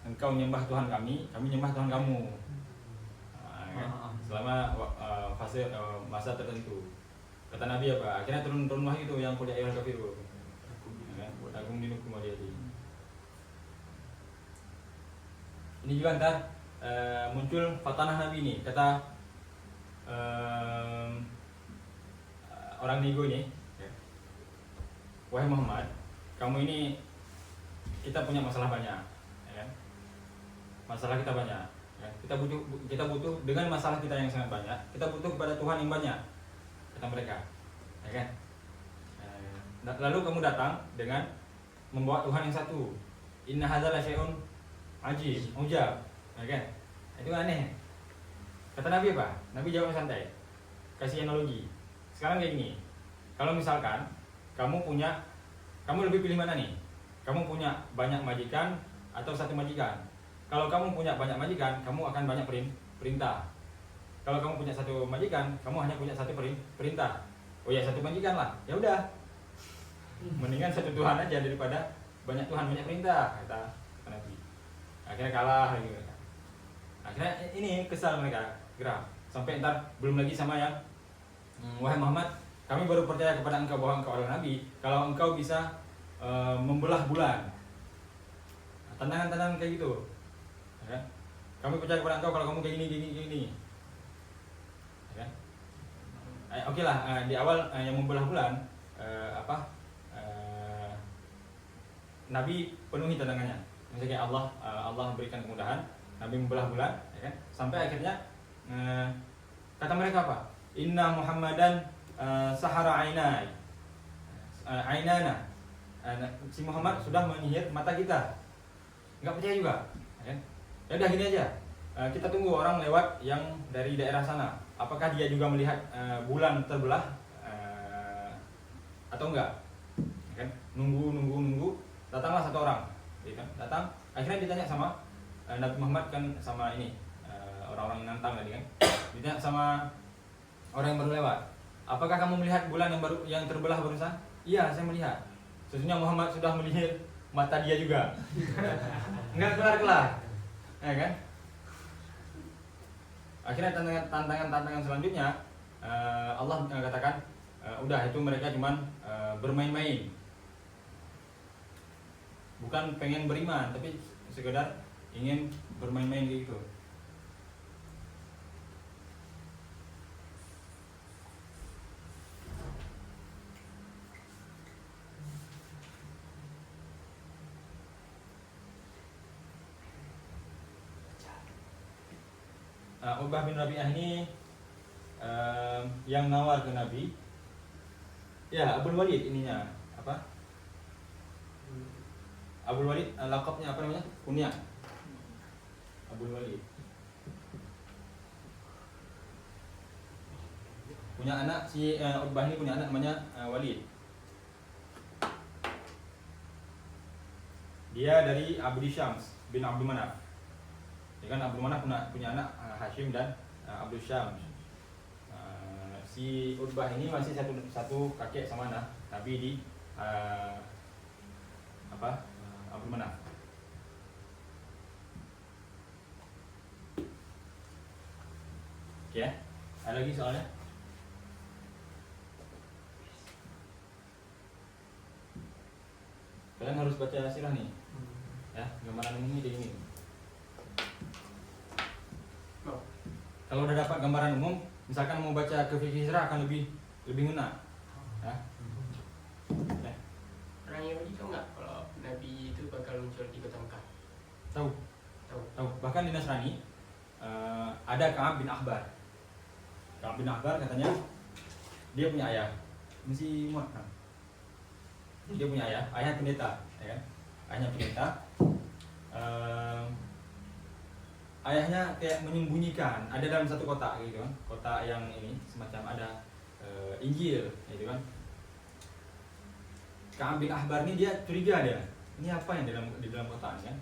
engkau nyembah Tuhan kami nyembah Tuhan kamu, kan? Selama fase masa tertentu. Kata Nabi apa? Akhirnya turun wahyu itu yang qul ya ayyuhal kafirun. Kan? Agung dinukum waliyadi. Ini juga ntar muncul fatanah Nabi nih, kata orang nego ini, ya. Wahai Muhammad, kamu ini kita punya masalah banyak, ya kan? Masalah kita banyak, ya. Kita butuh dengan masalah kita yang sangat banyak, kita butuh kepada Tuhan yang banyak, kata mereka, ya kan? Lalu kamu datang dengan membawa Tuhan yang satu. Inna hadza la syai'un ajib, ujab, ya kan? Itu aneh. Kata Nabi apa? Nabi jawab santai, kasih analogi. Sekarang kayak gini, kalau misalkan kamu lebih pilih mana nih? Kamu punya banyak majikan atau satu majikan? Kalau kamu punya banyak majikan, kamu akan banyak perintah. Kalau kamu punya satu majikan, kamu hanya punya satu perintah. Oh ya, satu majikan lah. Ya udah, mendingan satu Tuhan aja daripada banyak Tuhan banyak perintah, kata Nabi. Akhirnya kalah lagi mereka. Akhirnya ini kesal mereka, geram. Sampai ntar belum lagi sama yang wahai Muhammad, kami baru percaya kepada engkau bahwa engkau adalah Nabi kalau engkau bisa membelah bulan. Tantangan-tantangan kayak gitu, ya kan? Kami percaya kepada engkau kalau kamu kayak gini, ya kan? Oke lah, di awal yang membelah bulan Nabi penuhi tantangannya. Misalnya Allah memberikan kemudahan, Nabi membelah bulan, ya kan? Sampai akhirnya kata mereka apa? Inna Muhammadan sahara ainana. Si Muhammad sudah menyihir mata kita. Enggak percaya juga, ya kan? Ya udah gini aja. Kita tunggu orang lewat yang dari daerah sana. Apakah dia juga melihat bulan terbelah atau enggak? Ya kan? Nunggu. Datanglah satu orang, ya kan? Datang. Akhirnya ditanya sama Nabi Muhammad kan sama ini orang-orang yang nantang tadi kan. Ditanya sama orang yang baru lewat. Apakah kamu melihat bulan yang terbelah barusan? Iya, saya melihat. Sesungguhnya Muhammad sudah menyihir mata dia juga. Enggak kelar, ya kan? Akhirnya tantangan selanjutnya Allah katakan, udah itu mereka cuman bermain-main. Bukan pengen beriman, tapi sekedar ingin bermain-main gitu. Uqbah bin Rabi'ah ini yang nawar ke Nabi. Ya, Abul Walid ininya apa? Abul Walid laqabnya apa namanya? Kunyah. Abul Walid. Punya anak si Uqbah ini punya anak namanya Walid. Dia dari Abdi Syams bin Abdul Manaf. Ya kan Abdul Manaf punya anak Hashim dan Abdul Syams. Si Uqbah ini masih satu kakek sama Nabi di Abdul Manaf. Oke, ada lagi soalnya? Kalian harus baca sirah nih. Ya, gambaran umumnya kayak gini. Kalau udah dapat gambaran umum, misalkan mau baca ke fikih sirah akan lebih ngena. Ya. Ya. Orang Yahudi tahu nggak kalau Nabi itu bakal muncul di kota Mekah? Tahu. Bahkan di Nasrani ada Ka'ab bin Ahbar. Ka'ab bin Ahbar katanya dia punya ayah, mesti muat kan? Dia punya ayah pendeta, ya kan? Ayahnya pendeta. Ayahnya kayak menyembunyikan, ada dalam satu kotak gitu kan, kotak yang ini semacam ada Injil, gitu kan. Ka'ab bin Ahbar ini dia curiga dia, ini apa yang di dalam kotak kan?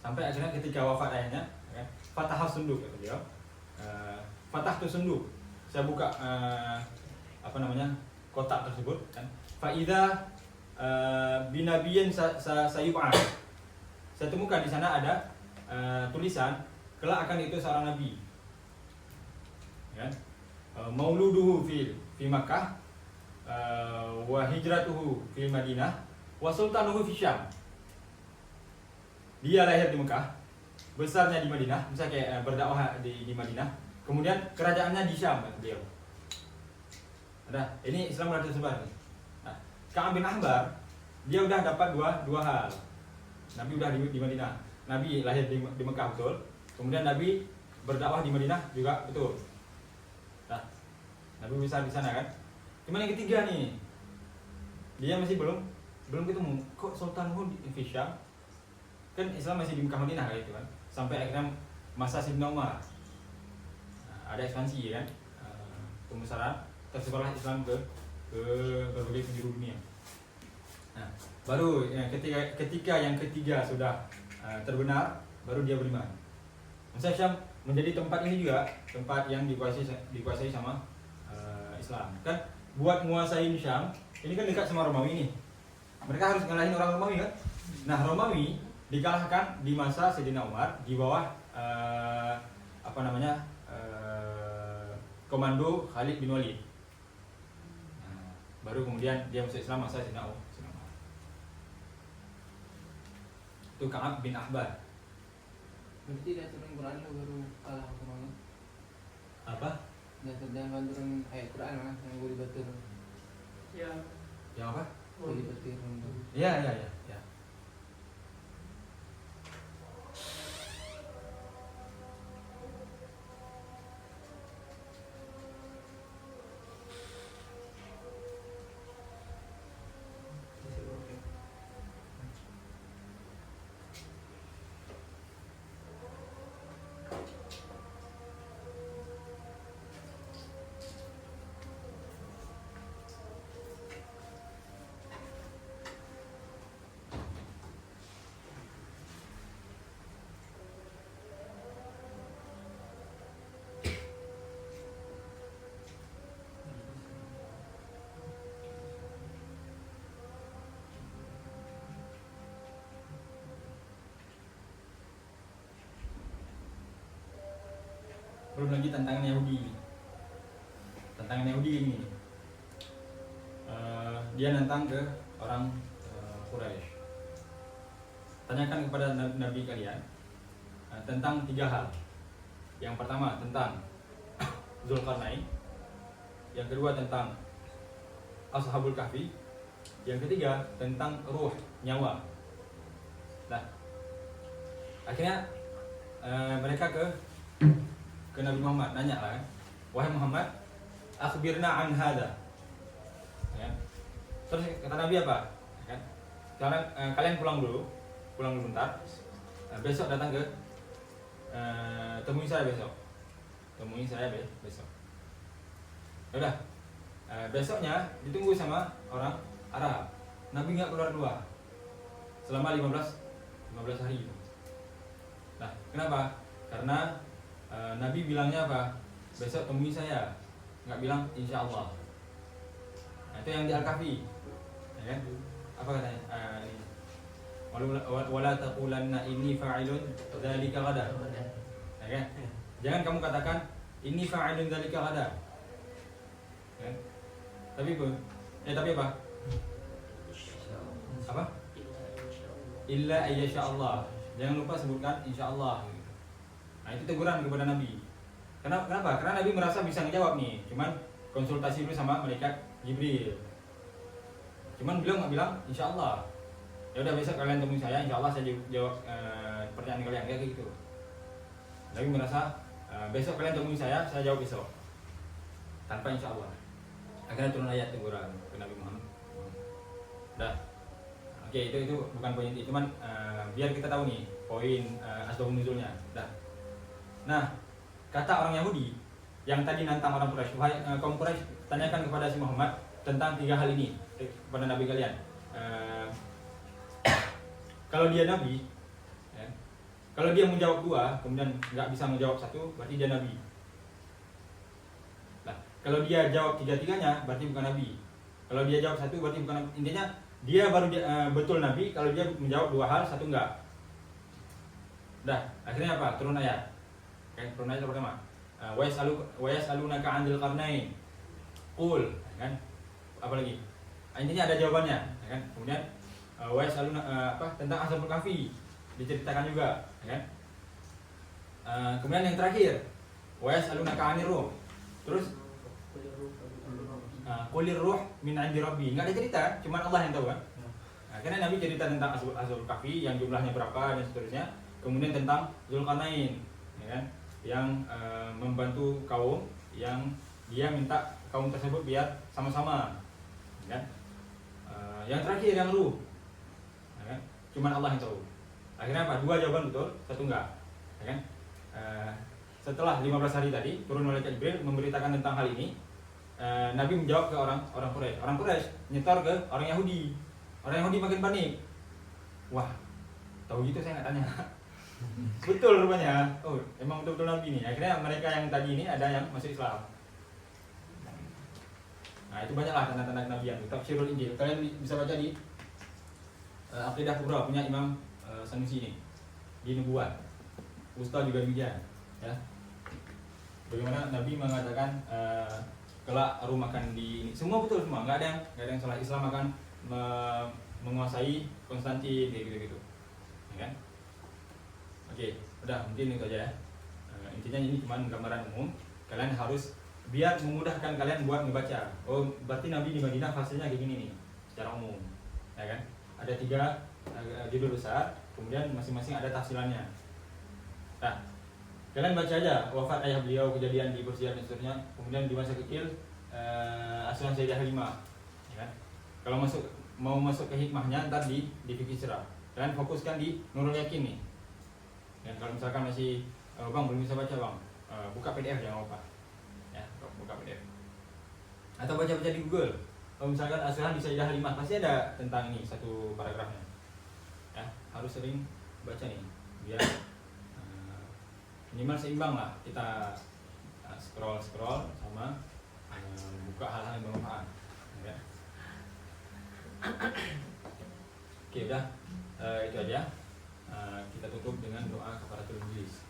Sampai akhirnya ketika wafat ayahnya, ya kan, fatah sunduk kata beliau, fatah tu sunduk, saya buka kotak tersebut kan, faida binabiyin sayub'an, saya temukan di sana ada tulisan kelak akan itu seorang nabi, ya, mauluduhu fi Makkah, wa hijratuhu fi Madinah, wa sultanuhu fi Syam. Dia lahir di Mekah, besarnya di Madinah, misalnya kayak berdakwah di Madinah, kemudian kerajaannya di Syam beliau. Ada, ini Islam sudah tersebar. Nah, Ka'ab bin Ahbar dia udah dapat dua hal. Nabi udah di Madinah, Nabi lahir di Mekah betul. Kemudian Nabi berdakwah di Madinah juga betul. Nah, Nabi besar di sana kan. Cuman yang ketiga nih, dia masih belum ketemu. Kok Sultan Hud di Syam? Kan Islam masih di Mekah Madinah kayak gitu kan. Sampai akhirnya masa Sayyidina Umar. Nah, ada ekspansi kan, pembesaran, tersebarlah Islam ke berbagai penjuru dunia. Nah, baru ya, ketika yang ketiga sudah terbenar, baru dia beriman. Masa Syam menjadi tempat ini juga tempat yang dikuasai sama Islam. Kan buat nguasain Syam, ini kan dekat sama Romawi nih. Mereka harus ngalahin orang Romawi kan. Nah, Romawi dikalahkan di masa Sayyidina Umar di bawah komando Khalid bin Walid. Nah, baru kemudian dia masuk Islam masa Sayyidina Umar. Itu Ka'ab bin Ahbar. Berarti dia turun Quran lo baru kalah Quran. Apa? Dia turun ayat Quran lah yang gue dibatir. Ya. Yang apa? Gue dibatir. Ya. Belum lagi tantangan Yahudi ini. Tantangan Yahudi ini, dia nantang ke orang Quraisy. Tanyakan kepada Nabi kalian tentang 3 hal. Yang pertama tentang Zulkarnain, yang kedua tentang Ashabul Kahfi, yang ketiga tentang ruh, nyawa. Nah, akhirnya mereka ke Nabi Muhammad, nanya lah kan, wahai Muhammad, akhbirna an hada. Ya. Terus kata Nabi apa? Ya kan? Sekarang kalian pulang dulu bentar. Besok datang ke temui saya besok. Udah. Besoknya ditunggu sama orang Arab. Nabi nggak keluar selama 15 hari. Nah, kenapa? Karena Nabi bilangnya apa? Besok temui saya, nggak bilang insya Allah. Nah, itu yang di Al-Kahfi, ya kan? Apa katanya? Wala taqulanna inni fa'ilun dzalika ghadan. Ya kan? Jangan kamu katakan inni fa'ilun dzalika ghadan. Ya kan? Tapi apa? Apa? Illa ayyasha Allah. Jangan lupa sebutkan insya Allah. Nah, itu teguran kepada Nabi. Kenapa? Karena Nabi merasa bisa ngejawab nih, cuman konsultasi dulu sama malaikat Jibril. Cuman beliau nggak bilang insya Allah. Ya udah besok kalian temui saya, insya Allah saya jawab pertanyaan kalian kayak gitu. Nabi merasa besok kalian temui saya jawab besok. tanpa insya Allah. Akhirnya turun ayat teguran ke Nabi Muhammad. Udah. Oke, itu bukan poin itu, cuman biar kita tahu nih poin asbabun nuzulnya. Udah. Nah, kata orang Yahudi yang tadi nantang orang Quraisy, wahai kaum Quraisy, tanyakan kepada si Muhammad tentang 3 hal ini kepada nabi kalian. Kalau dia nabi, ya, kalau dia menjawab 2, kemudian nggak bisa menjawab 1, berarti dia nabi. Nah, kalau dia jawab 3-tiganya, berarti bukan nabi. Kalau dia jawab 1, berarti bukan nabi. Intinya dia baru betul nabi kalau dia menjawab 2 hal, 1 enggak. Dah, akhirnya apa? Turun ayat. Turun ayat pertama. Wa yas'alunaka 'anil qarnain. Qul, kan? Apa lagi? Intinya ada jawabannya, ya kan? Kemudian wa yas'aluna tentang Ashabul Kahfi diceritakan juga, ya kan? Kemudian yang terakhir, wa yas'alunaka 'anir ruh. Terus Qulir ruh min 'indi rabbi. Enggak ada cerita, cuma Allah yang tahu kan. Nah, karena Nabi cerita tentang Ashabul Kahfi yang jumlahnya berapa dan seterusnya. Kemudian tentang Zulkarnain, ya kan? Yang membantu kaum yang dia minta kaum tersebut biar sama-sama, ya kan? Yang terakhir yang ruh, ya kan? Cuman Allah yang tahu. Akhirnya apa? 2 jawaban betul, 1 enggak, ya kan? Setelah 15 hari tadi turun malaikat Jibril memberitakan tentang hal ini. Nabi menjawab ke orang Quraisy. Orang Quraisy nyetor ke orang Yahudi. Orang Yahudi makin panik. Wah, tahu gitu saya nggak tanya. Betul rupanya. Oh, emang betul-betul Nabi nih. Akhirnya mereka yang tadi ini ada yang masuk Islam. Nah, itu banyaklah tanda-tanda kenabian. Tafsirul Injil. Kalian bisa baca di Aqidah Kubra punya Imam Sanusi ini. Di Nubuat. Ustaz juga demikian, ya. Bagaimana Nabi mengatakan kelak Rum akan di ini. Semua betul semua, nggak ada yang salah. Islam akan menguasai Konstantin kayak gitu-gitu, ya kan? Oke, udah mungkin itu aja ya. Intinya ini cuma gambaran umum. Kalian harus biar memudahkan kalian buat membaca. Oh, berarti Nabi di Madinah fasenya kayak gini nih, secara umum, ya kan? Ada 3 judul besar, kemudian masing-masing ada tafsirannya. Nah, kalian baca aja wafat ayah beliau, kejadian di Persia dan seterusnya. Kemudian di masa kecil asuhan Sayyidah Halimah, ya kan? Kalau mau masuk ke hikmahnya ntar di fikih sirah. Kalian fokuskan di Nurul Yakin nih. Dan kalau misalkan masih bang belum bisa baca bang, buka PDF jangan lupa, ya, buka PDF. Atau baca-baca di Google. Kalau misalkan asuhan di Sayyidah Halimah pasti ada tentang ini 1 paragrafnya. Ya, harus sering baca nih biar minimal seimbang lah kita scroll sama buka hal-hal yang bermanfaat, ya. Oke, udah itu aja. Kita tutup dengan doa kafaratul majlis.